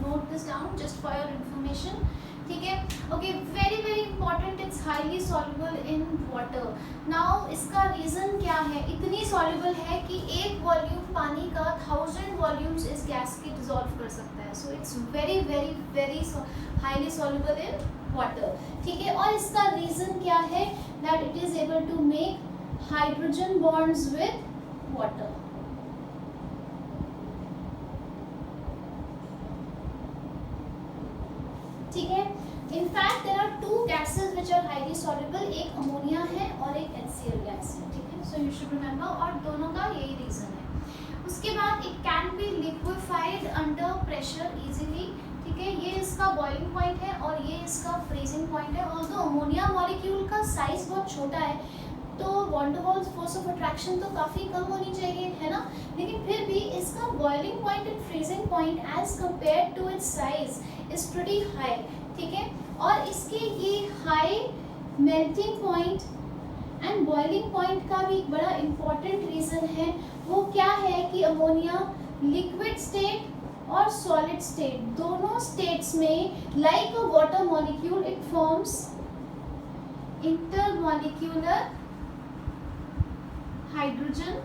note this down, just for your information, ठीक है। Okay, very very important, it's highly soluble in water. Now इसका रीज़न क्या है, इतनी सॉल्युबल है कि एक वॉल्यूम पानी का 1000 वॉल्यूम्स इस गैस की डिजॉल्व कर सकता है। So it's very very very highly soluble in water, ठीक है। और इसका रीज़न क्या है, that it is able to make hydrogen bonds with water, ठीक है। In fact, there are two gases which are highly soluble, एक अमोनिया है और एक HCl गैस है, ठीक है। So you should remember, और दोनों का यही रीजन है। उसके बाद it can be liquefied under pressure easily, ठीक है। ये इसका बॉइलिंग पॉइंट है और ये इसका फ्रीजिंग पॉइंट है। और तो अमोनिया मॉलिक्यूल का साइज बहुत छोटा है, तो वॉन डर वाल्स फोर्स ऑफ अट्रैक्शन तो काफ़ी कम होनी चाहिए, है ना, लेकिन फिर भी इसका boiling point and freezing point as compare to its size is pretty high, ठीक है। और इसके ये high melting point and boiling point का भी एक बड़ा इम्पॉर्टेंट रीज़न है, वो क्या है कि अमोनिया लिक्विड स्टेट और सॉलिड स्टेट दोनों स्टेट्स में like a water molecule it forms intermolecular hydrogen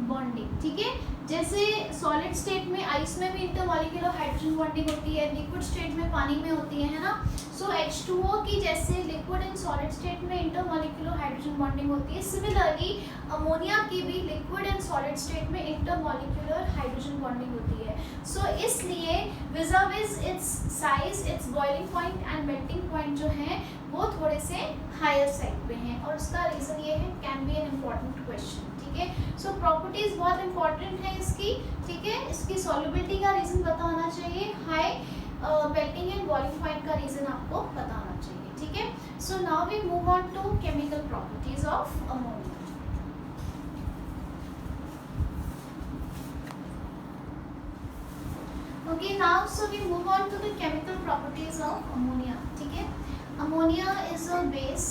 bonding, ठीक है। जैसे सॉलिड स्टेट में आइस में भी इंटरमॉलिक्यूलर हाइड्रोजन बॉन्डिंग होती है, लिक्विड स्टेट में पानी में होती है ना। सो H2O की जैसे लिक्विड एंड सॉलिड स्टेट में इंटरमॉलिक्यूलर हाइड्रोजन बॉन्डिंग होती है, सिमिलरली अमोनिया की भी लिक्विड एंड सॉलिड स्टेट में इंटरमॉलिक्यूलर हाइड्रोजन बॉन्डिंग होती है। सो इसलिए विज़ it's size, it's boiling point and melting point जो है वो थोड़े से हायर साइड पे हैं, और उसका रीज़न ये है, can be an important question, ठीक है। सो प्रॉपर्टीज बहुत इंपॉर्टेंट है इसकी, ठीक है। इसकी सॉल्युबिलिटी का रीज़न पता होना चाहिए, high melting and boiling point का रीज़न आपको पता होना चाहिए, ठीक है। So now we move on to chemical properties of ammonia. Okay, now so we move on to the chemical properties of ammonia, ठीक है। Ammonia is a base.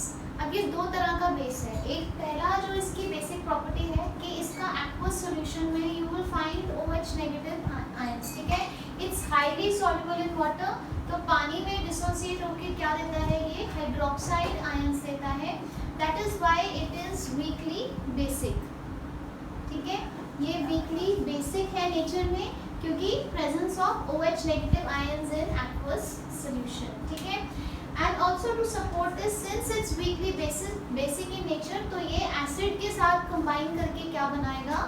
अब ये दो तरह का बेस है, एक पहला जो इसकी बेसिक प्रॉपर्टी है कि इसका एक्वस सॉल्यूशन में you will find OH negative ions, ठीक है। It's highly soluble in water, तो पानी में डिसोसिएट होकर क्या देता है, ये हाइड्रोक्साइड आयंस देता है, that is why it is weakly basic, ठीक है। ये वीकली बेसिक है नेचर में क्योंकि presence of OH negative ions in aqueous solution, ठीक है। And also to support this since it's weakly basic in nature, तो ये एसिड के साथ कंबाइन करके क्या बनाएगा,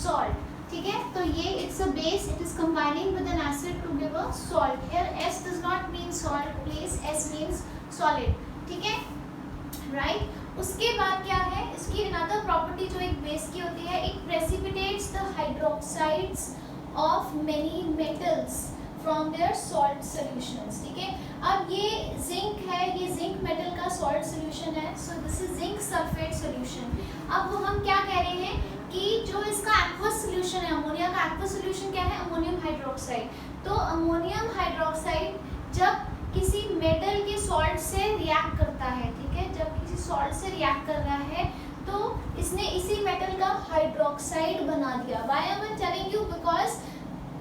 सॉल्ट। ठीक है, तो ये it's a base, it is combining with an acid to give a salt. Here S does not mean salt please, S means solid. ठीक है, राइट। उसके बाद क्या है, इसकी अनदर प्रॉपर्टी जो एक बेस की होती है, it precipitates the hydroxides of many metals from their salt solutions. ठीक है, अब ये जिंक है, ये जिंक मेटल का सॉल्ट सॉल्यूशन है, so this is zinc sulphate solution. अब हम क्या कह रहे हैं कि जो इसका एक्वस सॉल्यूशन है, अमोनिया का एक्वस सॉल्यूशन क्या है, अमोनियम हाइड्रोक्साइड। तो अमोनियम हाइड्रोक्साइड जब किसी मेटल के सॉल्ट से रिएक्ट करता है, ठीक है, जब किसी सॉल्ट से रिएक्ट कर रहा है तो इसने इसी मेटल का हाइड्रोक्साइड बना दिया। Why I am telling you, because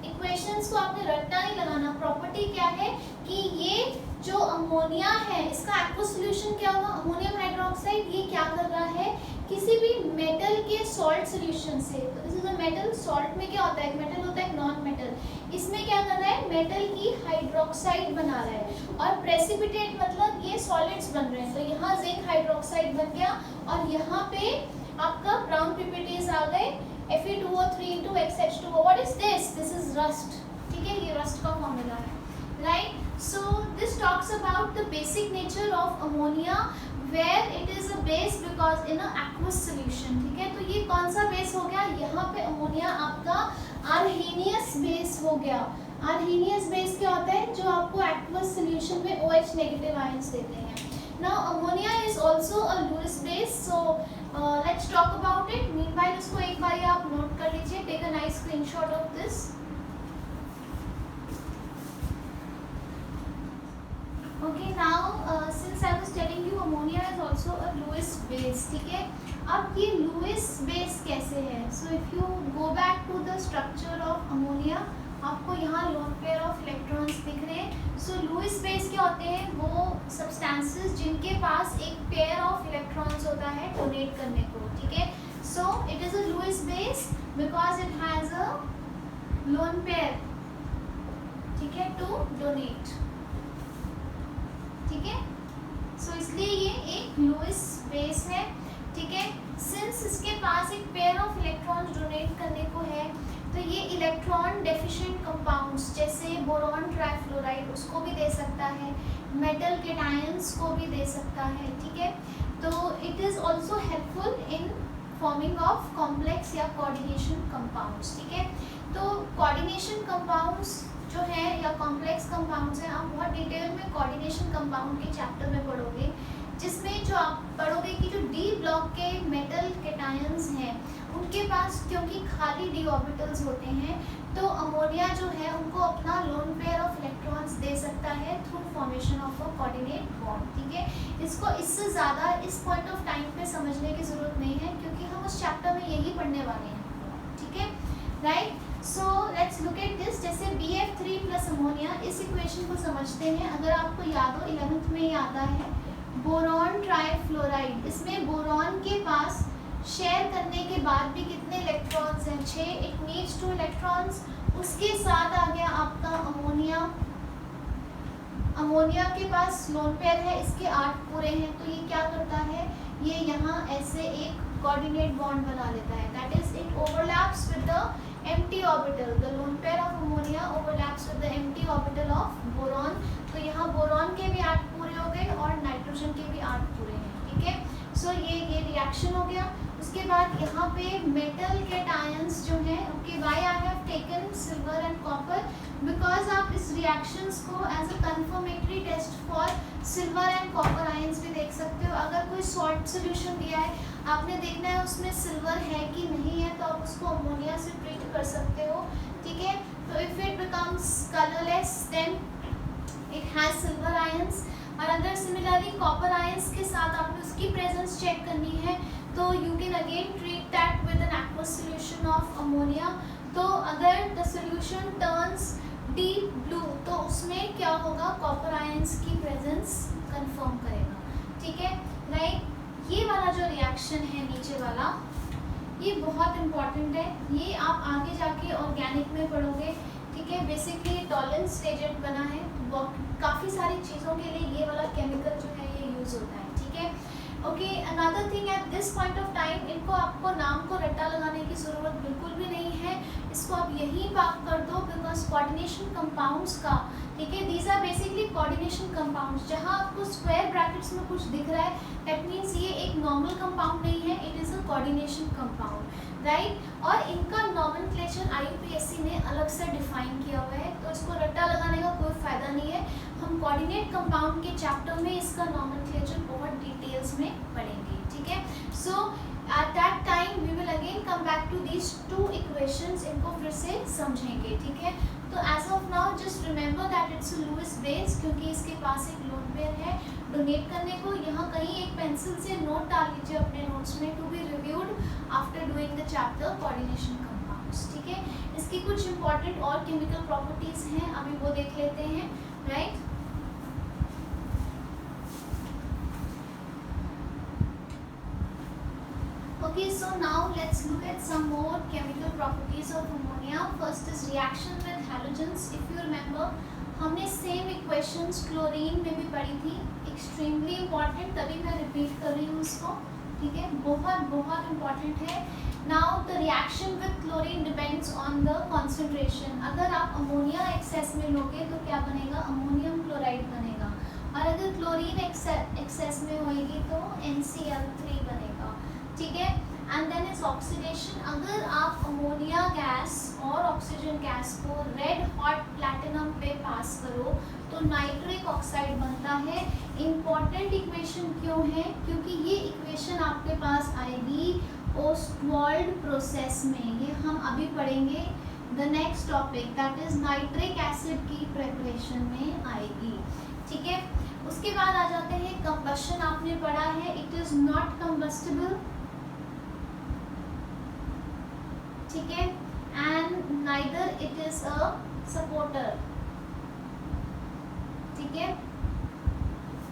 equations को आपने रट्टा नहीं लगाना। प्रॉपर्टी क्या है कि ये जो अमोनिया है इसका एक्वस सॉल्यूशन क्या होगा, अमोनियम हाइड्रोक्साइड, ये क्या कर रहा है, किसी भी मेटल के सॉल्ट सॉल्यूशन से। तो this is a metal, salt में क्या होता है, एक मेटल होता है, एक नॉन मेटल, इसमें क्या कर रहा है, मेटल की हाइड्रोक्साइड बना रहा है। और प्रेसिपिटेट मतलब ये सॉलिड्स बन रहे हैं, तो यहाँ जिंक हाइड्रोक्साइड बन गया और यहाँ पे आपका ब्राउन पीपीटीज आ गए, Fe2O3 into XH2O. What is this? This is rust. ठीक है, ये rust का फॉर्मूला है, right? So this talks about the basic nature of ammonia, where it is a base because in a aqueous solution. ठीक है, तो ये कौन सा बेस हो गया, यहाँ पे अमोनिया आपका आर्हीनियस बेस हो गया। आर्हीनियस बेस क्या होता है, जो आपको aqueous solution में OH नेगेटिव आयंस देते हैं। Now ammonia is also a Lewis base, so let's talk about it. Meanwhile इसको एक बार आप नोट कर लीजिए, take a nice screenshot of this. Okay, now since I was telling you ammonia is also a Lewis base, ठीक है। अब ये Lewis base कैसे है, so if you go back to the structure of ammonia, आपको यहाँ lone pair of electrons दिख रहे हैं। सो लुईस बेस क्या होते हैं, वो सब्सटेंसेस जिनके पास एक पेयर ऑफ इलेक्ट्रॉन्स होता है डोनेट करने को। ठीक है, so it is a Lewis base because it has a lone pair, ठीक है, टू डोनेट। ठीक है, सो इसलिए ये एक लुईस बेस है। ठीक है, सिंस इसके पास एक पेयर ऑफ इलेक्ट्रॉन्स डोनेट करने को है, तो ये इलेक्ट्रॉन डेफिशिएंट कंपाउंड्स जैसे बोरॉन ट्राइफ्लोराइड उसको भी दे सकता है, मेटल केटायंस को भी दे सकता है। ठीक है, तो it is also helpful in forming of complex या कोऑर्डिनेशन कंपाउंड्स। ठीक है, तो कोऑर्डिनेशन कंपाउंड्स जो है या कॉम्प्लेक्स कंपाउंड्स हैं, आप बहुत डिटेल में कोऑर्डिनेशन कंपाउंड के चैप्टर में पढ़ोगे, जिसमें जो आप पढ़ोगे कि जो डी ब्लॉक के मेटल केटायंस हैं उनके पास क्योंकि खाली डी ऑर्बिटल्स होते हैं, तो अमोनिया जो है उनको अपना lone pair of electrons they सकता है through formation of a coordinate bond. ठीक है, इसको इससे ज़्यादा इस पॉइंट ऑफ टाइम पे समझने की ज़रूरत नहीं है क्योंकि हम उस चैप्टर में यही पढ़ने वाले हैं। ठीक है, right. So let's look at this. जैसे BF3 प्लस अमोनिया, इस इक्वेशन को समझते हैं। अगर आपको याद हो 11th में ही आता है बोरॉन ट्राइफ्लोराइड, इसमें बोरॉन के पास शेयर करने के बाद भी कितने इलेक्ट्रॉन्स हैं, 6, इट नीड्स 2 इलेक्ट्रॉन्स। उसके साथ आ गया आपका अमोनिया, अमोनिया के पास लोन पेयर है, इसके 8 पूरे हैं, तो ये क्या करता है, ये यहाँ ऐसे एक कोऑर्डिनेट बॉन्ड बना लेता है, that is it overlaps with the empty orbital, the lone pair of ammonia overlaps with the empty orbital of boron. तो यहाँ बोरॉन के भी 8 पूरे हो गए और नाइट्रोजन के भी 8 पूरे हैं। ठीक है, सो ये रिएक्शन हो गया। उसके बाद यहाँ पे मेटल केटायंस जो हैं, okay, why I have taken silver and copper, because आप इस रिएक्शंस को as a confirmatory test for silver and copper ions भी देख सकते हो। अगर कोई सॉल्ट सोल्यूशन दिया है, आपने देखना है उसमें सिल्वर है कि नहीं है, तो आप उसको अमोनिया से ट्रीट कर सकते हो। ठीक है, तो if it becomes colourless then it has silver ions, और अगर सिमिलरली कॉपर आयंस के साथ आपने उसकी प्रेजेंस चेक करनी है, तो you can again treat that with an aqueous solution of ammonia. तो अगर the solution turns deep blue, तो उसमें क्या होगा, कॉपर आयंस की प्रेजेंस कंफर्म करेगा। ठीक है, राइट। ये वाला जो रिएक्शन है नीचे वाला, ये बहुत इंपॉर्टेंट है, ये आप आगे जाके ऑर्गेनिक में पढ़ोगे। ठीक है, बेसिकली टॉलरेंस एजेंट बना है, काफ़ी सारी चीज़ों के लिए ये वाला केमिकल जो है ये यूज़ होता है, ठीक है। Okay, another thing at this point of time, इनको आपको नाम को रट्टा लगाने की ज़रूरत बिल्कुल भी नहीं है, इसको आप यहीं पाप कर दो, बिकॉज कोऑर्डिनेशन कंपाउंड्स का, ठीक है, these are basically coordination compounds. जहाँ आपको स्क्वायर ब्रैकेट्स में कुछ दिख रहा है, दैट मीन्स ये एक नॉर्मल कंपाउंड नहीं है, it is a coordination compound, right. और इनका नॉमेनक्लेचर IUPAC ने अलग से डिफाइन किया हुआ है, तो इसको रट्टा लगाने का कोई फ़ायदा नहीं है। हम कोऑर्डिनेट कंपाउंड के चैप्टर में इसका नॉमेनक्लेचर बहुत डिटेल्स में पढ़ेंगे, ठीक है। So at that time we will again come back to these two equations, इनको फिर से समझेंगे, ठीक है। तो as of now just remember that it's Lewis base, क्योंकि इसके पास एक लोन पेयर है। डोनेट करने को यहाँ कहीं एक पेंसिल से नोट डाल लीजिए अपने नोट्स में, to be reviewed after doing the chapter coordination compounds, ठीक है। इसकी कुछ इंपॉर्टेंट और केमिकल प्रॉपर्टीज़ हैं, अभी वो देख लेते हैं, right. Okay, so now let's look at some more chemical properties of ammonia. First is reaction with halogens. If you remember, हमने सेम इक्वेशंस क्लोरीन में भी पढ़ी थी, एक्सट्रीमली इम्पॉर्टेंट, तभी मैं रिपीट कर रही हूँ इसको, ठीक है, बहुत बहुत इम्पॉर्टेंट है। Now the reaction with chlorine depends on the concentration. अगर आप अमोनिया एक्सेस में लोगे तो क्या बनेगा, अमोनियम क्लोराइड बनेगा, और अगर क्लोरीन एक्सेस में होएगी तो NCl3 बनेगा, ठीक है। And then is oxidation. अगर आप अमोनिया गैस और ऑक्सीजन गैस को रेड हॉट प्लैटिनम पे पास करो तो नाइट्रिक ऑक्साइड बनता है। इम्पॉर्टेंट इक्वेशन क्यों है, क्योंकि ये इक्वेशन आपके पास आएगी ओस्टवाल्ड प्रोसेस में, ये हम अभी पढ़ेंगे the next topic, that is nitric acid की प्रिपरेशन में आएगी, ठीक है। उसके बाद आ जाते हैं कंबशन, आपने पढ़ा है, इट इज नॉट कंबस्टिबल, ठीक है, and neither it is a supporter, ठीक है।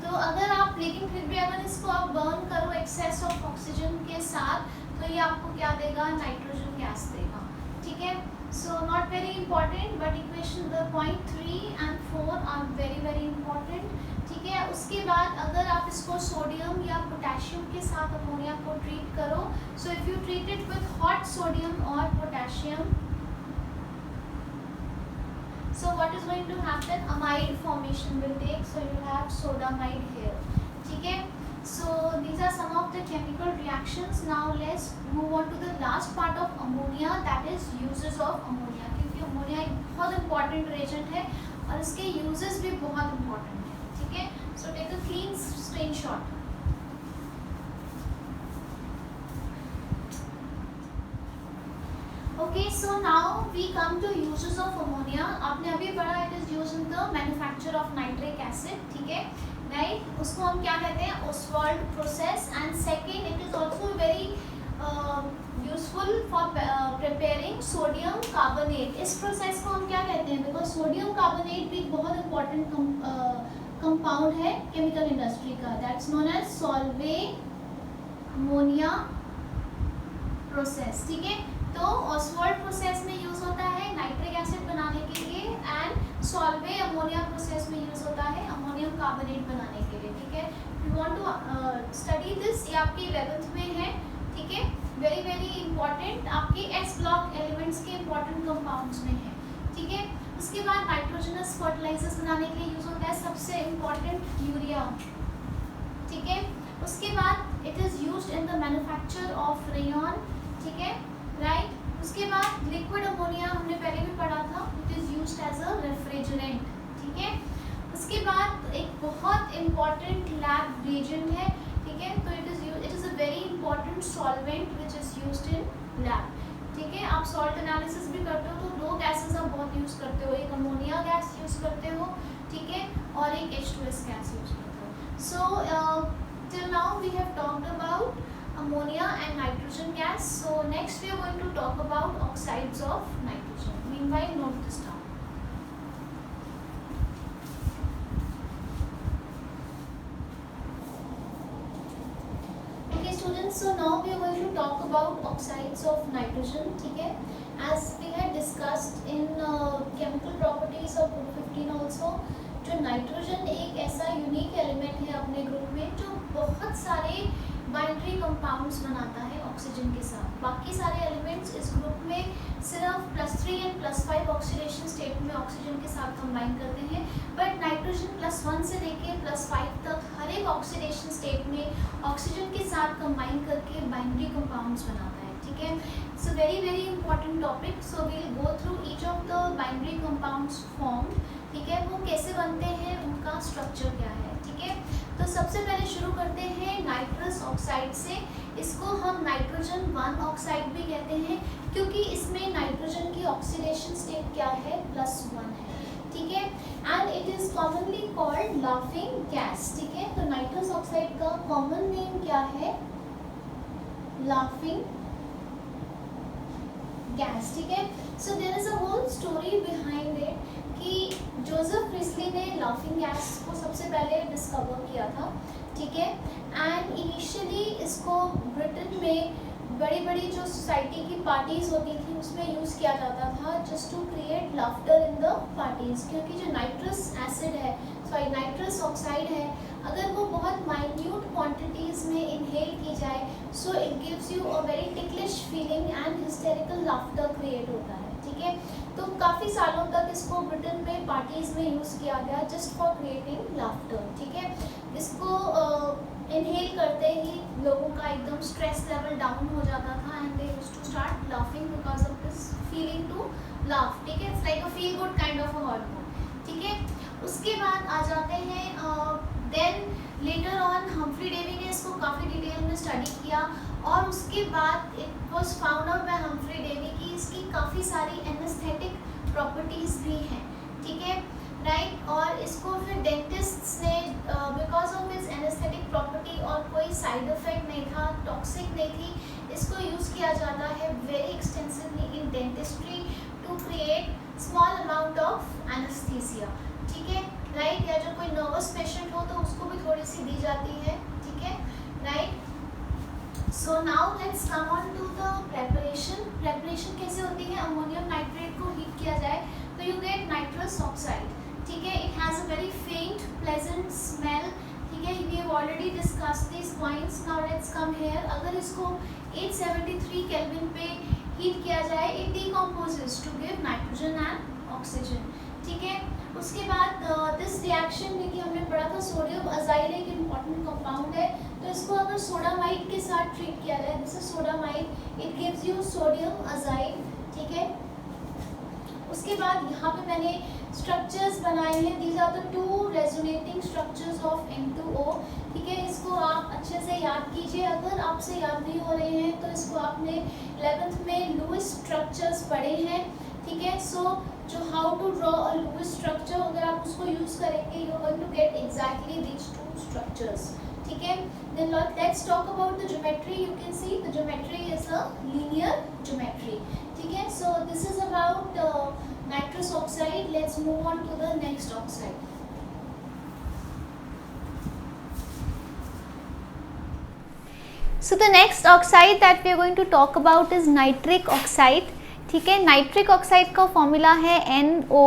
तो अगर आप, लेकिन फिर भी अगर इसको आप बर्न करो एक्सेस ऑफ ऑक्सीजन के साथ तो ये आपको क्या देगा, नाइट्रोजन गैस देगा, ठीक है। So not very important, but equation the point 3 and 4 are very very important, ठीक है। उसके बाद अगर आप इसको सोडियम या पोटेशियम के साथ अमोनिया को ट्रीट करो, so if you treat it with hot sodium और potassium, so what is going to happen, amide formation will take, so you have sodamide here, ठीक है। So these are some of the chemical reactions. Now let's move on to the last part of ammonia, that is uses of ammonia, क्योंकि ammonia एक बहुत important reagent है और इसके uses भी बहुत important है, ठीक है। So take a clean screenshot. Okay, so now we come to uses of ammonia. आपने अभी पढ़ा, it is used in the manufacture of nitric acid, ठीक है, राइट। उसको हम क्या कहते हैं, Oswald process. And second, it is also very useful for preparing sodium carbonate. इस प्रोसेस को हम क्या कहते हैं, बिकॉज सोडियम कार्बोनेट भी बहुत इंपॉर्टेंट कंपाउंड है केमिकल इंडस्ट्री का, that's known as Solvay ammonia process, ठीक है। तो ओस्वाल्ड प्रोसेस में यूज होता है नाइट्रिक एसिड बनाने के लिए, एंड सॉल्वे अमोनिया प्रोसेस में यूज होता है अमोनियम कार्बोनेट बनाने के लिए, ठीक है। You want to study this, ये आपकी 11th में है, ठीक है, वेरी वेरी इंपॉर्टेंट, आपके S ब्लॉक एलिमेंट्स के इंपॉर्टेंट कंपाउंड्स में है, ठीक है। उसके बाद नाइट्रोजनस फर्टिलाइजर्स बनाने के लिए यूज होता है सबसे इंपॉर्टेंट यूरिया, ठीक है। उसके बाद it is used in the manufacture of rayon, ठीक है, राइट। उसके बाद लिक्विड अमोनिया हमने पहले भी पढ़ा था, it is used as a refrigerant, ठीक है। उसके बाद एक बहुत इंपॉर्टेंट लैब रिएजेंट है, ठीक है, तो it is a very important solvent which is used in lab, ठीक है। आप सॉल्ट एनालिसिस भी करते हो तो 2 गैसेस आप बहुत यूज़ करते हो, एक अमोनिया गैस यूज़ करते हो, ठीक है, और एक H2S गैस यूज़ करते हो। सो till now we have talked about ammonia and nitrogen gas. So next we are going to talk about oxides of nitrogen. Meanwhile, note this down. Okay students, so now we are going to talk about oxides of nitrogen, ठीक है। As we had discussed in chemical properties of group 15 also. जो nitrogen एक ऐसा unique element है अपने group में जो बहुत सारे बाइनरी कंपाउंड्स बनाता है ऑक्सीजन के साथ। बाकी सारे एलिमेंट्स इस ग्रुप में सिर्फ +3 एंड +5 ऑक्सीडेशन स्टेट में ऑक्सीजन के साथ कंबाइन करते हैं, बट नाइट्रोजन +1 से लेके +5 तक हर एक ऑक्सीडेशन स्टेट में ऑक्सीजन के साथ कंबाइन करके बाइनरी कंपाउंड्स बनाता है। ठीक है, so very important topic. So we will go through each of the binary compounds form. ठीक है, वो कैसे बनते हैं, उनका स्ट्रक्चर क्या है। ठीक है, तो सबसे पहले शुरू करते हैं नाइट्रस ऑक्साइड से। इसको हम नाइट्रोजन 1 ऑक्साइड भी कहते हैं क्योंकि इसमें नाइट्रोजन की ऑक्सीडेशन स्टेट क्या है, +1 है। ठीक है, and it is commonly called laughing gas. ठीक है, तो नाइट्रस ऑक्साइड का कॉमन नेम क्या है, लाफिंग गैस। ठीक है, so there is a whole story behind it कि जोसेफ प्रिस्ली ने लाफिंग गैस को सबसे पहले डिस्कवर किया था। ठीक है, एंड इनिशियली इसको ब्रिटेन में बड़ी बड़ी जो सोसाइटी की पार्टीज़ होती थी उसमें यूज़ किया जाता था just to create laughter in the parties, क्योंकि जो नाइट्रस एसिड है, सॉरी नाइट्रस ऑक्साइड है, अगर वो बहुत माइन्यूट क्वांटिटीज़ में इनहेल की जाए so it gives you a very ticklish feeling and hysterical laughter create होता है। ठीक है, तो काफ़ी सालों तक इसको ब्रिटेन में पार्टीज़ में यूज़ किया गया जस्ट फॉर क्रिएटिंग लाफ्टर। ठीक है, इसको इनहेल करते ही लोगों का एकदम स्ट्रेस लेवल डाउन हो जाता था and they used to start laughing because of this feeling to laugh. ठीक है, it's like a feel good kind of a hormone. ठीक है, उसके बाद आ जाते हैं then later on Humphry Davy ने इसको काफ़ी डिटेल में स्टडी किया और उसके बाद it was found out by Humphry Davy कि इसकी काफ़ी सारी एनेस्थेटिक प्रॉपर्टीज़ भी हैं। ठीक है, राइट, और इसको फिर डेंटिस्ट्स ने because of is anaesthetic property और कोई साइड इफेक्ट नहीं था, टॉक्सिक नहीं थी, इसको यूज़ किया जाता है very extensively in dentistry to create small amount of anaesthesia. ठीक है, राइट, या जो कोई नर्वस पेशेंट हो तो उसको भी थोड़ी सी दी जाती है। ठीक है, right. So now let's come on to the preparation. Preparation कैसे होती है, अमोनियम नाइट्रेट को हीट किया जाए तो यू गेट नाइट्रस ऑक्साइड। ठीक है, it has a very faint pleasant smell. ठीक है, we have already discussed this points. Now let's come here. अगर इसको 873 केल्विन पे हीट किया जाए it decomposes to give nitrogen and oxygen. ठीक है, उसके बाद दिस रिएक्शन में कि हमने पढ़ा था सोडियम अजाइड एक इम्पॉर्टेंट कंपाउंड है, तो इसको अगर सोडामाइड के साथ ट्रीट किया जाए, this is sodamide, it gives you sodium azide. ठीक है, उसके बाद यहाँ पे मैंने स्ट्रक्चर्स बनाए हैं, these are the 2 resonating structures of N2O। ठीक है, इसको आप अच्छे से याद कीजिए, अगर आपसे याद नहीं हो रहे हैं तो इसको आपने 11th में लुईस स्ट्रक्चर्स पढ़े हैं। ठीक है, सो जो how to draw a Lewis structure, अगर आप उसको यूज़ करेंगे you are going to get exactly these 2 structures. ठीक है, then let's talk about the geometry. You can see the geometry is a linear geometry. ठीक है, so this is about nitrous oxide. Let's move on to the next oxide.
So the next oxide that we are going to talk about is nitric oxide. ठीक है, nitric oxide का formula है NO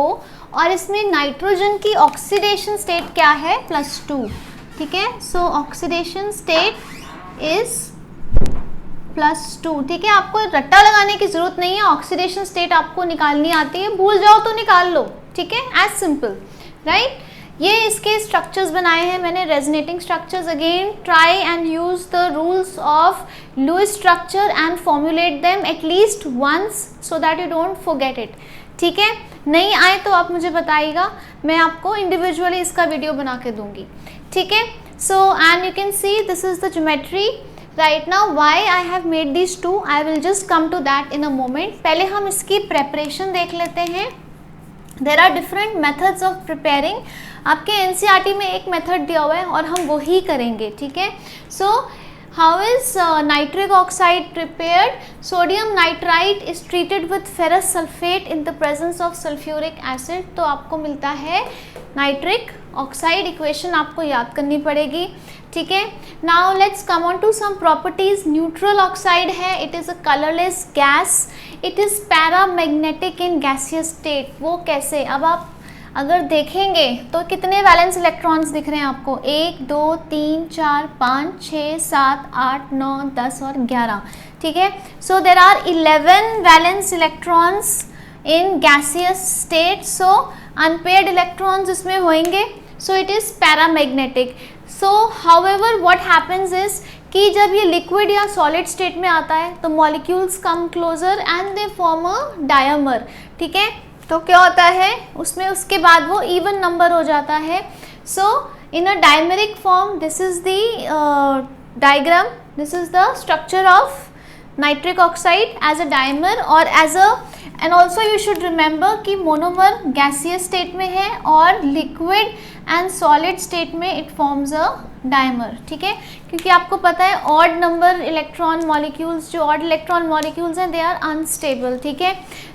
और इसमें nitrogen की oxidation state क्या है, +2। ठीक है, सो ऑक्सीडेशन स्टेट इज +2। ठीक है, आपको रट्टा लगाने की जरूरत नहीं है, ऑक्सीडेशन स्टेट आपको निकालनी आती है, भूल जाओ तो निकाल लो। ठीक है, एज सिंपल, राइट। ये इसके स्ट्रक्चर्स बनाए हैं मैंने, resonating structures. Again try and use the rules of Lewis structure and formulate them at least once so that you don't forget it. ठीक है, नहीं आए तो आप मुझे बताइएगा, मैं आपको इंडिविजुअली इसका वीडियो बना के दूंगी। ठीक है, so and you can see this is the geometry. Right now why I have made these 2, I will just come to that in a moment. पहले हम इसकी preparation देख लेते हैं। There are different methods of preparing. आपके NCERT में एक method दिया हुआ है और हम वही करेंगे। ठीक है, so how is nitric oxide prepared? Sodium nitrite is treated with ferrous sulfate in the presence of sulfuric acid. तो आपको मिलता है नाइट्रिक ऑक्साइड। इक्वेशन आपको याद करनी पड़ेगी। ठीक है, now let's come on to some properties. Neutral oxide है, it is a colourless gas, it is paramagnetic in gaseous state. वो कैसे, अब आप अगर देखेंगे तो कितने वैलेंस इलेक्ट्रॉन्स दिख रहे हैं आपको? 1 2 3 4 5 6 7 8 9 10 और 11, ठीक है। So there are 11 valence electrons in gaseous state, so unpaired electrons इसमें होंगे, so it is paramagnetic. So however what happens is कि जब ये लिक्विड या सॉलिड स्टेट में आता है तो molecules come closer and they form a dimer, ठीक है। तो क्या होता है उसमें, उसके बाद वो इवन नंबर हो जाता है। So in a dimeric form, this is the diagram, this is the structure of nitric oxide as a dimer और as a, and also you should remember कि मोनोमर गैसियस स्टेट में है और liquid and solid state में it forms a dimer, ठीक है। क्योंकि आपको पता है ऑड नंबर इलेक्ट्रॉन मॉलिक्यूल्स, जो ऑड इलेक्ट्रॉन मॉलिक्यूल्स हैं, दे आर अनस्टेबल, ठीक है,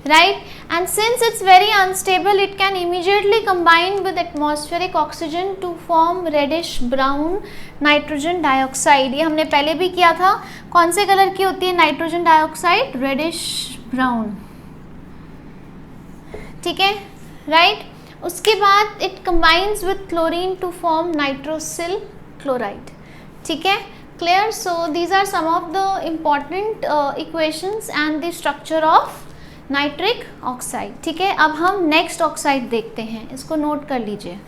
right. And since it's very unstable, it can immediately combine with atmospheric oxygen to form reddish brown nitrogen dioxide. ये हमने पहले भी किया था। कौन से कलर की होती है नाइट्रोजन डाइऑक्साइड? रेडिश ब्राउन, ठीक है, राइट। उसके बाद it combines with chlorine to form nitrosyl chloride, ठीक है, clear. So these are some of the important equations and the structure of nitric oxide, ठीक है। अब हम नेक्स्ट ऑक्साइड देखते हैं, इसको नोट कर लीजिए।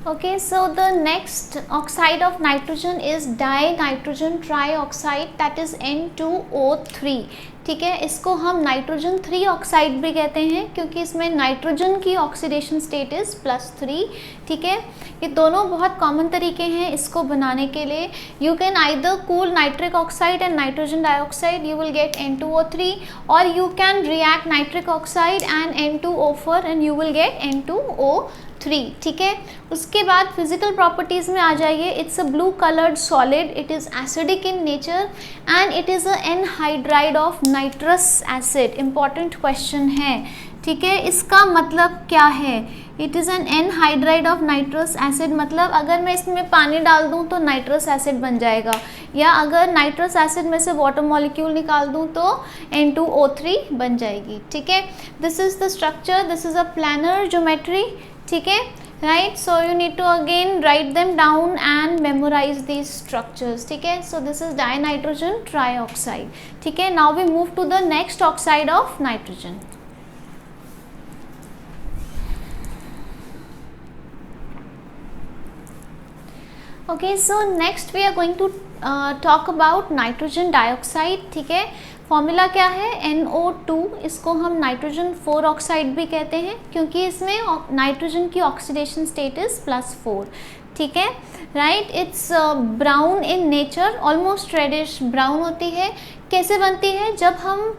Okay, so the next oxide of nitrogen is dinitrogen trioxide, that is N2O3, ठीक है। इसको हम नाइट्रोजन 3 ऑक्साइड भी कहते हैं क्योंकि इसमें नाइट्रोजन की ऑक्सीडेशन स्टेट इज +3, ठीक है। ये दोनों बहुत कॉमन तरीके हैं इसको बनाने के लिए। You can either cool nitric oxide and nitrogen dioxide, you will get N2O3, और you can react nitric oxide and N2O4 and you will get N2O3, ठीक है। उसके बाद फिजिकल प्रॉपर्टीज़ में आ जाइए। It's a blue coloured solid, it is acidic in nature and it is a anhydride of nitrous acid. Important question है, ठीक है। इसका मतलब क्या है? It is N anhydride of nitrous acid, मतलब अगर मैं इसमें पानी डाल दूँ तो नाइट्रस एसिड बन जाएगा, या अगर नाइट्रस एसिड में से वाटर मॉलिक्यूल निकाल दूँ तो N2O3 बन जाएगी, ठीक है। This is the structure, this is a planar geometry, ठीक है, right। So you need to again write them down and memorize these structures, ठीक है। So this is dinitrogen trioxide, ठीक है। Now we move to the next oxide of nitrogen. Okay, so next we are going to talk about nitrogen dioxide, ठीक है। Formula क्या है? NO2, इसको हम नाइट्रोजन 4 ऑक्साइड भी कहते हैं क्योंकि इसमें नाइट्रोजन की ऑक्सीडेशन स्टेट इज +4, ठीक है, right. It's brown in nature, almost reddish brown होती है। कैसे बनती है? जब हम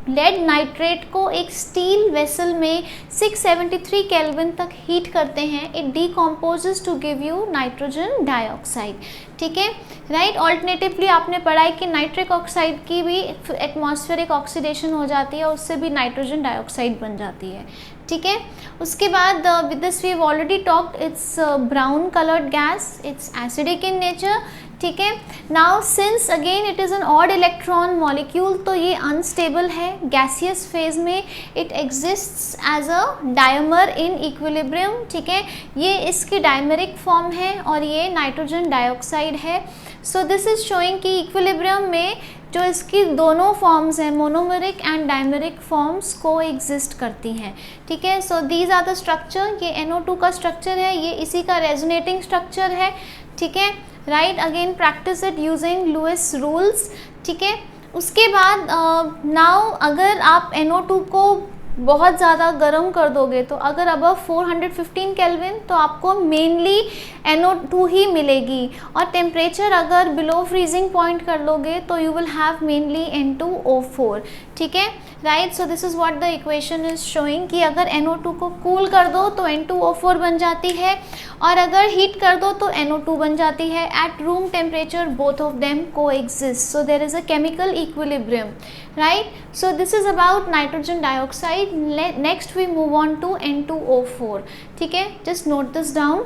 लेड नाइट्रेट को एक स्टील वेसल में 673 केल्विन तक हीट करते हैं, it decomposes to give you nitrogen dioxide, ठीक है, राइट। ऑल्टरनेटिवली आपने पढ़ा है कि नाइट्रिक ऑक्साइड की भी एटमॉस्फेरिक ऑक्सीडेशन हो जाती है, उससे भी नाइट्रोजन डाइऑक्साइड बन जाती है, ठीक है। उसके बाद with this we have already talked, it's brown coloured gas, it's acidic in nature, ठीक है। Now since again it is an odd electron molecule, तो ये अनस्टेबल है गैसियस फेज में, it exists as a dimer in equilibrium, ठीक है। ये इसकी डायमेरिक फॉर्म है और ये नाइट्रोजन डाइऑक्साइड है। सो दिस इज शोइंग कि इक्विलिब्रियम में जो इसकी दोनों फॉर्म्स हैं, मोनोमेरिक एंड डायमेरिक फॉर्म्स को एग्जिस्ट करती हैं, ठीक है। So these are the structure, ये NO2 का स्ट्रक्चर है, ये इसी का रेजोनेटिंग स्ट्रक्चर है, ठीक है, right. Again practise it using Lewis rules, ठीक है। उसके बाद नाउ अगर आप NO2 को बहुत ज़्यादा गर्म कर दोगे, तो अगर अबव 415 केल्विन तो आपको मेनली NO2 ही मिलेगी, और टेम्परेचर अगर बिलो फ्रीजिंग पॉइंट कर लोगे तो you will have mainly N2O4, ठीक है, right. So this is what the equation is showing कि अगर NO2 को कूल कर दो तो N2O4 बन जाती है, और अगर हीट कर दो तो NO2 बन जाती है। At room temperature both of them को exist, so there is a chemical equilibrium, right. So this is about nitrogen dioxide. Next we move on to N2O4, ठीक है, just note this down.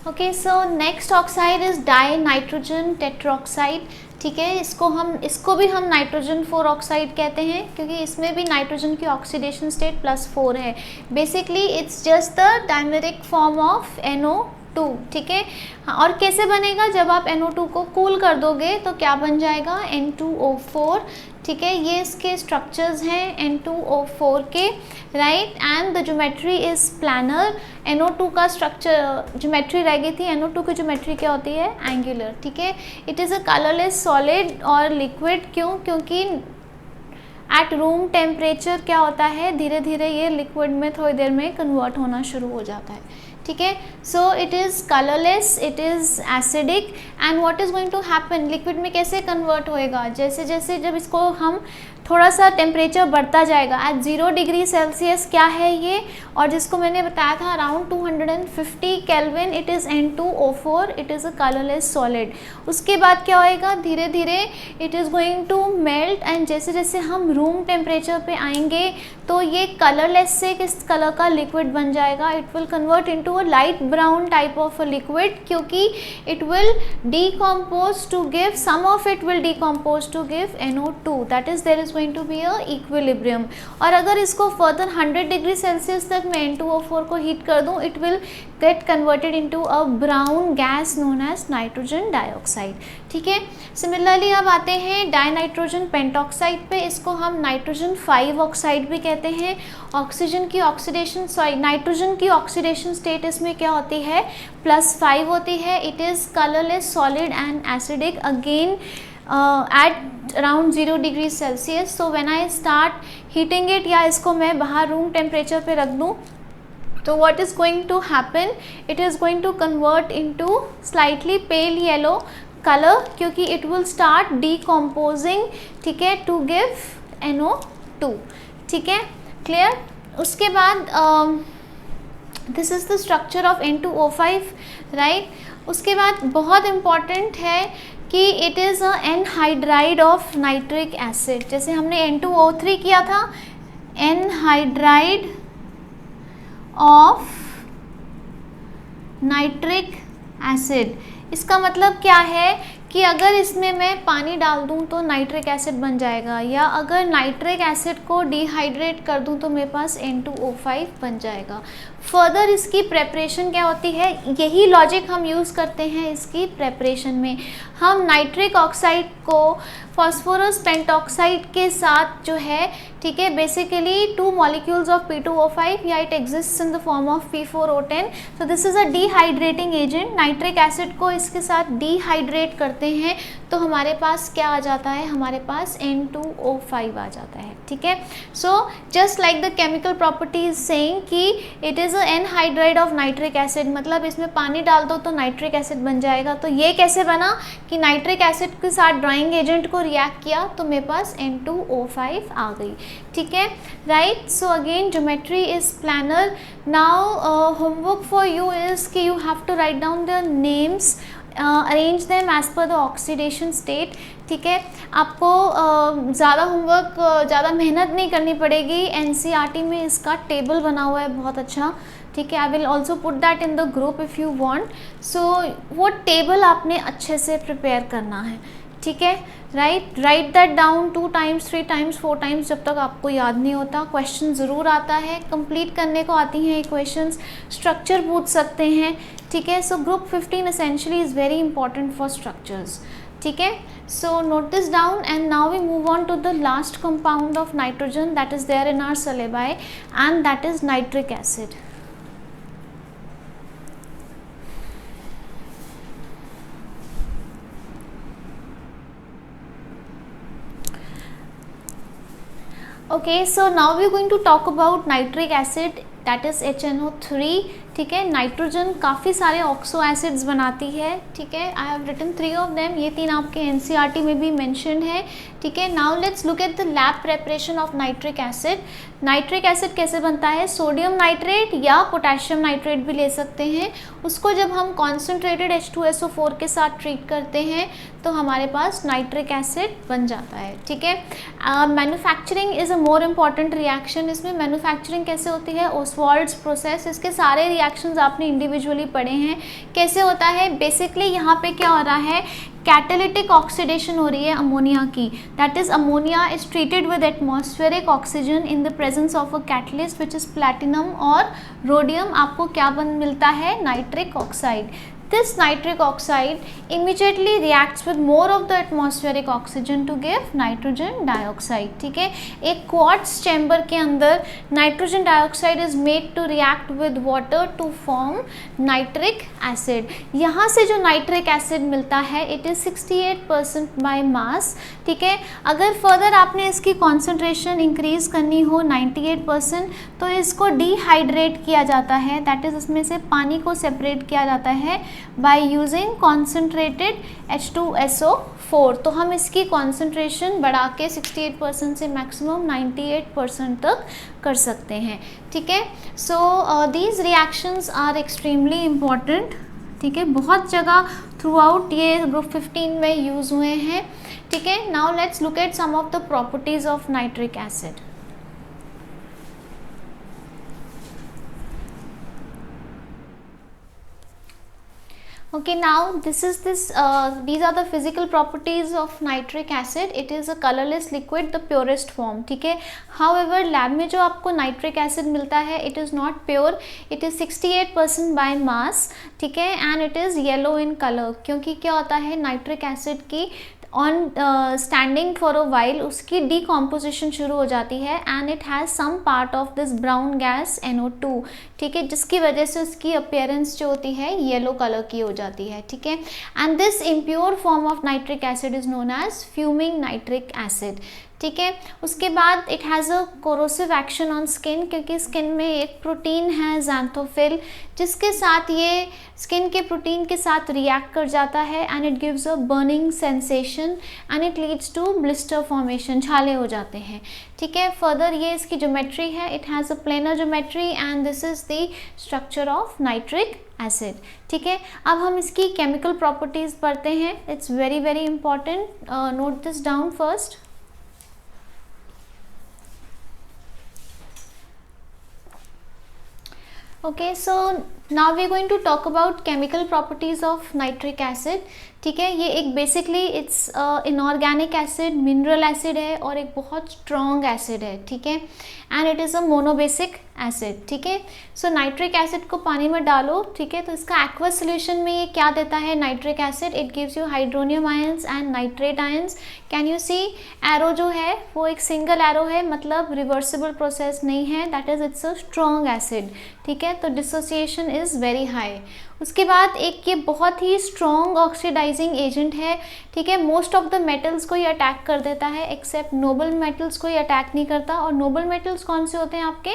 Okay, so next oxide is dinitrogen tetroxide. ठीक है, इसको भी हम nitrogen 4 oxide कहते हैं क्योंकि इसमें भी नाइट्रोजन की ऑक्सीडेशन स्टेट +4 है। Basically it's just the dimeric form of NO2। ठीक है, हाँ, और कैसे बनेगा, जब आप NO2 को कूल कर दोगे तो क्या बन जाएगा, N2O4। ठीक है, ये इसके स्ट्रक्चर्स हैं N2O4 के, right, and the geometry is planar. NO2 का स्ट्रक्चर ज्योमेट्री रह गई थी, NO2 की ज्योमेट्री क्या होती है, एंगुलर। ठीक है, it is a colourless solid और लिक्विड। क्यों, क्योंकि एट रूम टेम्परेचर क्या होता है, धीरे धीरे ये लिक्विड में थोड़ी देर में कन्वर्ट होना शुरू हो जाता है। ठीक है, so it is colourless, it is acidic, and what is going to happen, liquid में कैसे कन्वर्ट होएगा, जैसे जैसे जब इसको हम थोड़ा सा टेम्परेचर बढ़ता जाएगा एट 0 डिग्री सेल्सियस, क्या है ये, और जिसको मैंने बताया था around 250 kelvin, it is N2O4, it is a colourless solid. उसके बाद क्या होएगा, धीरे धीरे it is going to melt, and जैसे जैसे हम रूम टेम्परेचर पे आएंगे तो ये कलरलेस से किस कलर का लिक्विड बन जाएगा, it will convert into a light brown type of a liquid, क्योंकि it will decompose to give, some of it will decompose to give NO2, that is there is going to be a equilibrium. और अगर इसको further 100 degree Celsius तक मैं N2O4 को heat कर दूं, it will get converted into a brown gas known as nitrogen dioxide. ठीक है, सिमिलरली अब आते हैं डाइनाइट्रोजन पेंटॉक्साइड पे, इसको हम नाइट्रोजन 5 ऑक्साइड भी कहते हैं। ऑक्सीजन की ऑक्सीडेशन, नाइट्रोजन की ऑक्सीडेशन स्टेट इसमें क्या होती है, +5 होती है। It is colourless solid and acidic, again at around 0 degree Celsius. So when I start heating it, या इसको मैं बाहर रूम टेम्परेचर पे रख दूँ, तो what is going to happen, it is going to convert into slightly pale yellow color, क्योंकि it will start decomposing, ठीक है, to give NO2। ठीक है, clear। उसके बाद this is the structure of N2O5, right। उसके बाद बहुत important है कि it is a anhydride of nitric acid, जैसे हमने N2O3 किया था, एनहाइड्राइड ऑफ नाइट्रिक एसिड। इसका मतलब क्या है कि अगर इसमें मैं पानी डाल दूं तो नाइट्रिक एसिड बन जाएगा, या अगर नाइट्रिक एसिड को डिहाइड्रेट कर दूं तो मेरे पास N2O5 बन जाएगा। फर्दर इसकी प्रेपरेशन क्या होती है, यही लॉजिक हम यूज़ करते हैं इसकी प्रेपरेशन में। हम नाइट्रिक ऑक्साइड को फॉस्फोरस पेंटॉक्साइड के साथ जो है, ठीक है, बेसिकली 2 मॉलिक्यूल्स ऑफ P2O5, या it exists in the form of P4O10। So this is a dehydrating agent. Nitric acid को इसके साथ डिहाइड्रेट करते हैं तो हमारे पास क्या आ जाता है, हमारे पास N2O5 आ जाता है। ठीक है, so just like the chemical property is saying कि it is a anhydride of nitric acid, मतलब इसमें पानी डाल दो तो नाइट्रिक एसिड बन जाएगा। तो ये कैसे बना कि नाइट्रिक एसिड के साथ ड्राइंग एजेंट को रिएक्ट किया तो मेरे पास N2O5 आ गई। ठीक है, right. So again geometry is planar. Now homework for you is कि you have to write down the names, arrange them as per the oxidation state. ठीक है, आपको ज़्यादा होमवर्क, ज़्यादा मेहनत नहीं करनी पड़ेगी। NCERT में इसका टेबल बना हुआ है बहुत अच्छा। ठीक है, I will also put that in the group if you want. So वो टेबल आपने अच्छे से प्रिपेयर करना है। ठीक है, right that down 2 times 3 times 4 times, जब तक आपको याद नहीं होता। क्वेश्चन ज़रूर आता है, कंप्लीट करने को आती हैं इक्वेशंस, स्ट्रक्चर पूछ सकते हैं। ठीक है, so group 15 essentially is very important for structures. ठीक है, so note this down, and now we move on to the last compound of nitrogen that is there in our syllabi, and that is nitric acid. Okay, so now we are going to talk about nitric acid, that is HNO3. ठीक है, nitrogen काफ़ी सारे oxo acids बनाती है। ठीक है, I have written 3 of them, ये 3 आपके NCERT में भी मेंशन्ड है। ठीक है, now let's look at the lab preparation of nitric acid. Nitric acid कैसे बनता है, सोडियम नाइट्रेट या पोटेशियम नाइट्रेट भी ले सकते हैं। उसको जब हम कॉन्सेंट्रेटेड H2SO4 के साथ ट्रीट करते हैं तो हमारे पास नाइट्रिक एसिड बन जाता है। ठीक है, manufacturing is a more important reaction. इसमें मैन्युफैक्चरिंग कैसे होती है, ओसवाल्ड्स प्रोसेस। इसके सारे रिएक्शंस आपने इंडिविजुअली पढ़े हैं। कैसे होता है, बेसिकली यहाँ पे क्या हो रहा है, कैटालिटिक ऑक्सीडेशन हो रही है अमोनिया की, that is ammonia is treated with atmospheric oxygen in the presence of a catalyst which is platinum और रोडियम। आपको क्या मिलता है, nitric oxide. This nitric oxide immediately reacts with more of the atmospheric oxygen to give nitrogen dioxide। ठीक है, एक quartz chamber के अंदर nitrogen dioxide is made to react with water to form nitric acid. यहाँ से जो nitric acid मिलता है इट इज़ 68% बाय मास। ठीक है, अगर फर्दर आपने इसकी कॉन्सेंट्रेशन इंक्रीज करनी हो 98% तो इसको डिहाइड्रेट किया जाता है, दैट इज़ इसमें से पानी को सेपरेट किया जाता है बाय यूजिंग कॉन्सेंट्रेटेड H2SO4। तो हम इसकी कॉन्सेंट्रेशन बढ़ा के 68% से मैक्सिमम 98% तक कर सकते हैं। ठीक है, so these reactions are extremely important. ठीक है, बहुत जगह थ्रू आउट ये ग्रुप 15 में यूज़ हुए हैं। ठीक है, now let's look at some of the properties of nitric acid. Okay, now these are the physical properties of nitric acid. It is a colorless liquid, the purest form. ठीक है, however lab में जो आपको nitric acid मिलता है it is not pure, it is 68% by mass। ठीक है, and it is yellow in color, क्योंकि क्या होता है नाइट्रिक एसिड की on standing for a while उसकी डिकम्पोजिशन शुरू हो जाती है and it has some part of this brown gas NO2। ठीक है, जिसकी वजह से उसकी अपीयरेंस जो होती है येलो कलर की हो जाती है। ठीक है, and this impure form of nitric acid is known as fuming nitric acid. ठीक है, उसके बाद it has a corrosive action on skin, क्योंकि स्किन में एक प्रोटीन है ज़ैंथोफिल जिसके साथ ये स्किन के प्रोटीन के साथ रिएक्ट कर जाता है and it gives a burning sensation and it leads to blister formation, छाले हो जाते हैं। ठीक है, फर्दर ये इसकी ज्योमेट्री है, it has a planar geometry and this is the structure of nitric acid. ठीक है, अब हम इसकी केमिकल प्रॉपर्टीज़ पढ़ते हैं, it's very very important, note this down first. Okay, so now we are going to talk about chemical properties of nitric acid। ठीक है, ये एक basically it's inorganic acid, mineral acid है और एक बहुत स्ट्रॉन्ग एसिड है। ठीक है, and it is a monobasic acid. ठीक है, सो नाइट्रिक एसिड को पानी में डालो, ठीक है, तो इसका एक्वस सोल्यूशन में ये क्या देता है nitric acid, it gives you hydronium ions and nitrate ions. Can you see arrow जो है वो एक सिंगल एरो है, मतलब रिवर्सिबल प्रोसेस नहीं है, that is it's a strong acid. ठीक है, तो डिसोसिएशन इज़ वेरी हाई। उसके बाद एक ये बहुत ही स्ट्रॉन्ग ऑक्सीडाइजिंग एजेंट है। ठीक है, मोस्ट ऑफ द मेटल्स को ये अटैक कर देता है एक्सेप्ट नोबल मेटल्स को ये अटैक नहीं करता। और नोबल मेटल्स कौन से होते हैं आपके,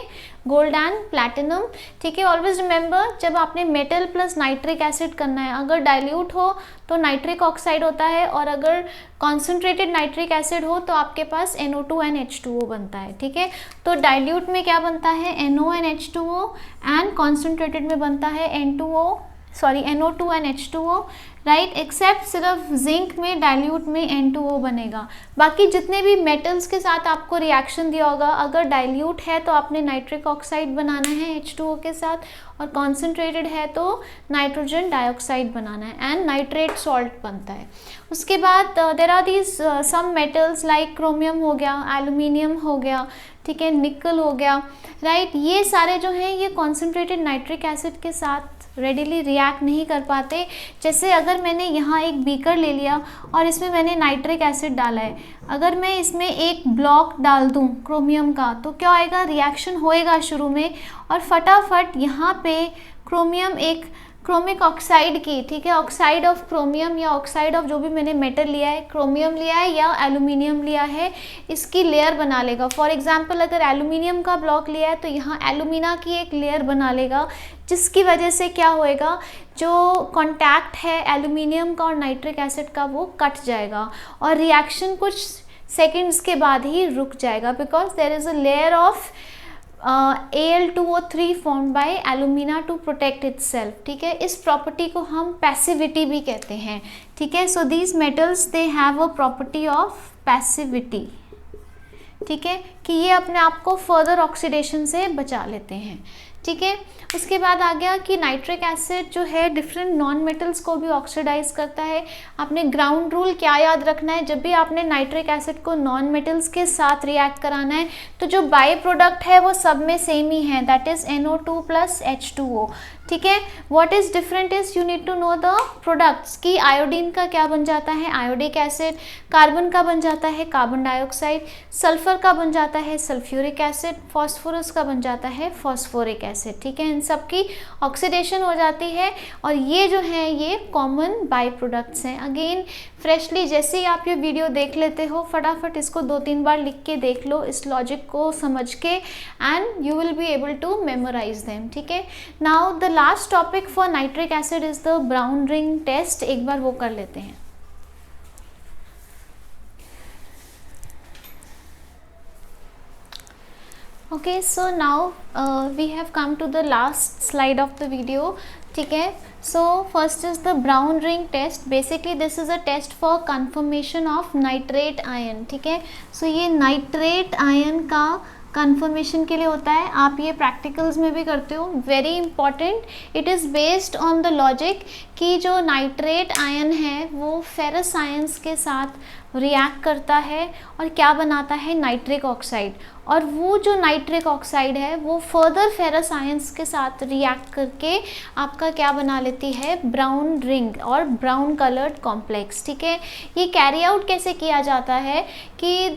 गोल्ड एंड प्लैटिनम। ठीक है, ऑलवेज रिमेंबर जब आपने मेटल प्लस नाइट्रिक एसिड करना है, अगर डाइल्यूट हो तो नाइट्रिक ऑक्साइड होता है और अगर कॉन्सेंट्रेटेड नाइट्रिक एसिड हो तो आपके पास NO2 and H2O बनता है। ठीक है, तो डाइल्यूट में क्या बनता है NO and H2O and concentrated में बनता है NO2 and H2O, राइट, एक्सेप्ट सिर्फ जिंक में डाइल्यूट में N2O बनेगा। बाकी जितने भी मेटल्स के साथ आपको रिएक्शन दिया होगा, अगर डाइल्यूट है तो आपने नाइट्रिक ऑक्साइड बनाना है H2O के साथ, और कॉन्सेंट्रेटेड है तो नाइट्रोजन डाइऑक्साइड बनाना है एंड नाइट्रेट सॉल्ट बनता है। उसके बाद there are these some metals like chromium हो गया, एल्यूमिनियम हो गया, ठीक है, निकल हो गया, राइट, ये सारे जो हैं ये कॉन्सेंट्रेटेड नाइट्रिक एसिड के साथ रेडिली रिएक्ट नहीं कर पाते। जैसे अगर मैंने यहाँ एक बीकर ले लिया और इसमें मैंने नाइट्रिक एसिड डाला है, अगर मैं इसमें एक ब्लॉक डाल दूँ क्रोमियम का तो क्या होएगा, रिएक्शन होएगा शुरू में और फटाफट यहाँ पे क्रोमियम एक क्रोमिक ऑक्साइड की, ठीक है, ऑक्साइड ऑफ क्रोमियम या ऑक्साइड ऑफ जो भी मैंने मेटल लिया है, क्रोमियम लिया है या एल्यूमिनियम लिया है, इसकी लेयर बना लेगा। फॉर एग्जांपल अगर एल्यूमिनियम का ब्लॉक लिया है तो यहाँ एल्यूमिना की एक लेयर बना लेगा, जिसकी वजह से क्या होएगा, जो कॉन्टैक्ट है एल्यूमिनियम का और नाइट्रिक एसिड का वो कट जाएगा और रिएक्शन कुछ सेकेंड्स के बाद ही रुक जाएगा, because there is a layer of Al2O3 formed by alumina to protect itself। ठीक है, इस प्रॉपर्टी को हम पैसिविटी भी कहते हैं। ठीक है, so these metals they have a property of passivity. ठीक है, कि ये अपने आप को फर्दर ऑक्सीडेशन से बचा लेते हैं। ठीक है। उसके बाद आ गया कि नाइट्रिक एसिड जो है डिफरेंट नॉन मेटल्स को भी ऑक्सीडाइज करता है। आपने ग्राउंड रूल क्या याद रखना है, जब भी आपने नाइट्रिक एसिड को नॉन मेटल्स के साथ रिएक्ट कराना है तो जो बाई प्रोडक्ट है वो सब में सेम ही है, दैट इज NO2 + H2O, ठीक है। What is different is you need to know the products कि आयोडीन का क्या बन जाता है, आयोडिक एसिड, कार्बन का बन जाता है कार्बन डाइऑक्साइड, सल्फर का बन जाता है सल्फ्यूरिक एसिड, फास्फोरस का बन जाता है फास्फोरिक एसिड, ठीक है। इन सब की ऑक्सीडेशन हो जाती है और ये जो है ये कॉमन बाई प्रोडक्ट्स हैं। अगेन फ्रेशली जैसे ही आप ये वीडियो देख लेते हो फटाफट इसको 2-3 बार लिख के देख लो इस लॉजिक को समझ के, and you will be able to memorise them, ठीक है। Now the last topic for nitric acid is the brown ring test, एक बार वो कर लेते हैं। Okay, so now we have come to the last slide of the video, ठीक है। So first is the brown ring test. Basically this is a test for confirmation of nitrate ion, ठीक है। So ये nitrate ion का conformation के लिए होता है, आप ये प्रैक्टिकल्स में भी करते हो, very important. It is based on the logic कि जो नाइट्रेट आयन है वो फेरस आयंस के साथ रिएक्ट करता है और क्या बनाता है, नाइट्रिक ऑक्साइड, और वो जो नाइट्रिक ऑक्साइड है वो फर्दर फेरस आयंस के साथ रिएक्ट करके आपका क्या बना लेती है, ब्राउन रिंग और ब्राउन कलर्ड कॉम्प्लेक्स, ठीक है। ये कैरी आउट कैसे किया जाता है कि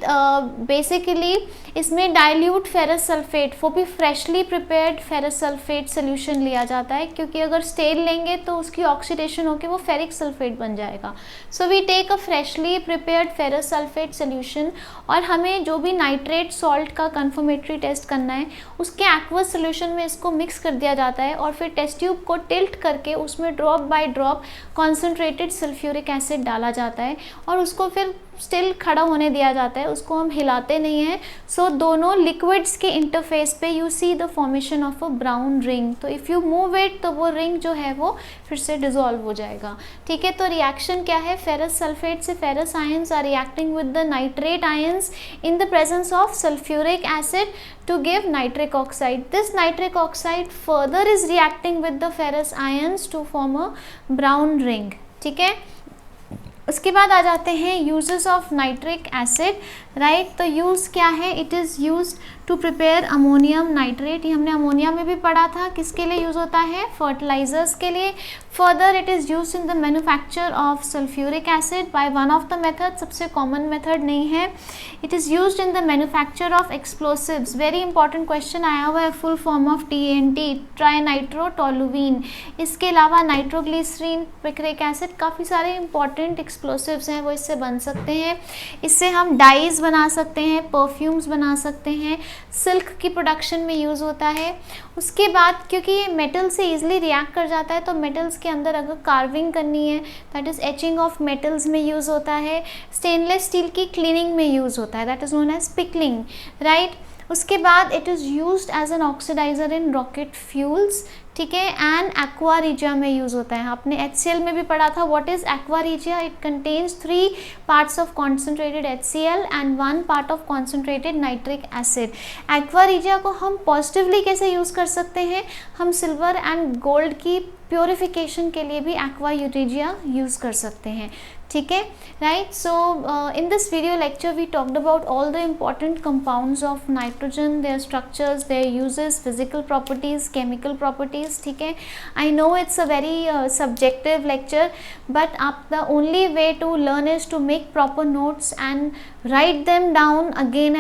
बेसिकली इसमें डाइल्यूट फेरस सल्फेट, वो भी freshly prepared ferrous sulphate solution लिया जाता है, क्योंकि अगर स्टेल लेंगे तो उसकी ऑक्सीडेशन होकर वो फेरिक सल्फेट बन जाएगा। So we take a freshly prepared ferrous sulphate solution, और हमें जो भी नाइट्रेट सॉल्ट का कंफर्मेटरी टेस्ट करना है उसके एक्वस सोल्यूशन में इसको मिक्स कर दिया जाता है, और फिर टेस्ट ट्यूब को टिल्ट करके उसमें drop by drop concentrated sulphuric acid डाला जाता है और उसको फिर स्टिल खड़ा होने दिया जाता है, उसको हम हिलाते नहीं हैं। सो दोनों लिक्विड्स के इंटरफेस पे you see the formation of a brown ring, तो इफ़ यू मूव इट तो वो रिंग जो है वो फिर से डिसॉल्व हो जाएगा, ठीक है। तो रिएक्शन क्या है, फेरस सल्फेट से ferrous ions are reacting with the nitrate ions in the presence of sulphuric acid to give nitric oxide. This nitric oxide further is reacting with the ferrous ions to form a brown ring, ठीक है। उसके बाद आ जाते हैं uses of nitric acid, right. तो use क्या है, it is used to prepare ammonium nitrate, ये हमने अमोनिया में भी पढ़ा था, किसके लिए यूज़ होता है, फर्टिलाइजर्स के लिए। Further it is used in the manufacture of sulphuric acid by one of the method, सबसे कॉमन मेथड नहीं है। It is used in the manufacture of explosives, very important question आया हुआ है, फुल फॉर्म ऑफ TNT, ट्राइनाइट्रोटोलुवीन। इसके अलावा nitroglycerine, picric acid, काफ़ी सारे इंपॉर्टेंट एक्सप्लोसिव्स हैं वो इससे बन सकते हैं। इससे हम डाइज बना सकते हैं, परफ्यूम्स बना सकते हैं, सिल्क की प्रोडक्शन में यूज़ होता है। उसके बाद क्योंकि ये मेटल से ईजिली रिएक्ट कर जाता है तो मेटल्स के अंदर अगर कार्विंग करनी है, that is etching of metals में यूज़ होता है। स्टेनलेस स्टील की क्लीनिंग में यूज़ होता है, that is known as pickling, right. उसके बाद it is used as an oxidiser in rocket fuels, ठीक है, एंड एक्वा रिजिया में यूज़ होता है। आपने HCl में भी पढ़ा था, what is aqua regia, it contains 3 parts of concentrated HCl and 1 part of concentrated nitric acid. Aqua regia को हम पॉजिटिवली कैसे यूज़ कर सकते हैं, हम सिल्वर एंड गोल्ड की प्योरिफिकेशन के लिए भी एक्वा रिजिया यूज़ कर सकते हैं, ठीक है, right. So in this video lecture we talked about all the important compounds of nitrogen, their structures, their uses, physical properties, chemical properties, ठीक है। I know it's a very subjective lecture, but आप the only way to learn is to make proper notes and write them down again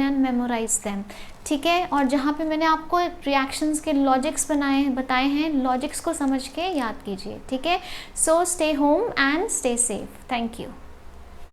and memorise them, ठीक है। और जहाँ पे मैंने आपको रिएक्शंस के लॉजिक्स बताए हैं, लॉजिक्स को समझ के याद कीजिए, ठीक है। So stay home and stay safe, thank you.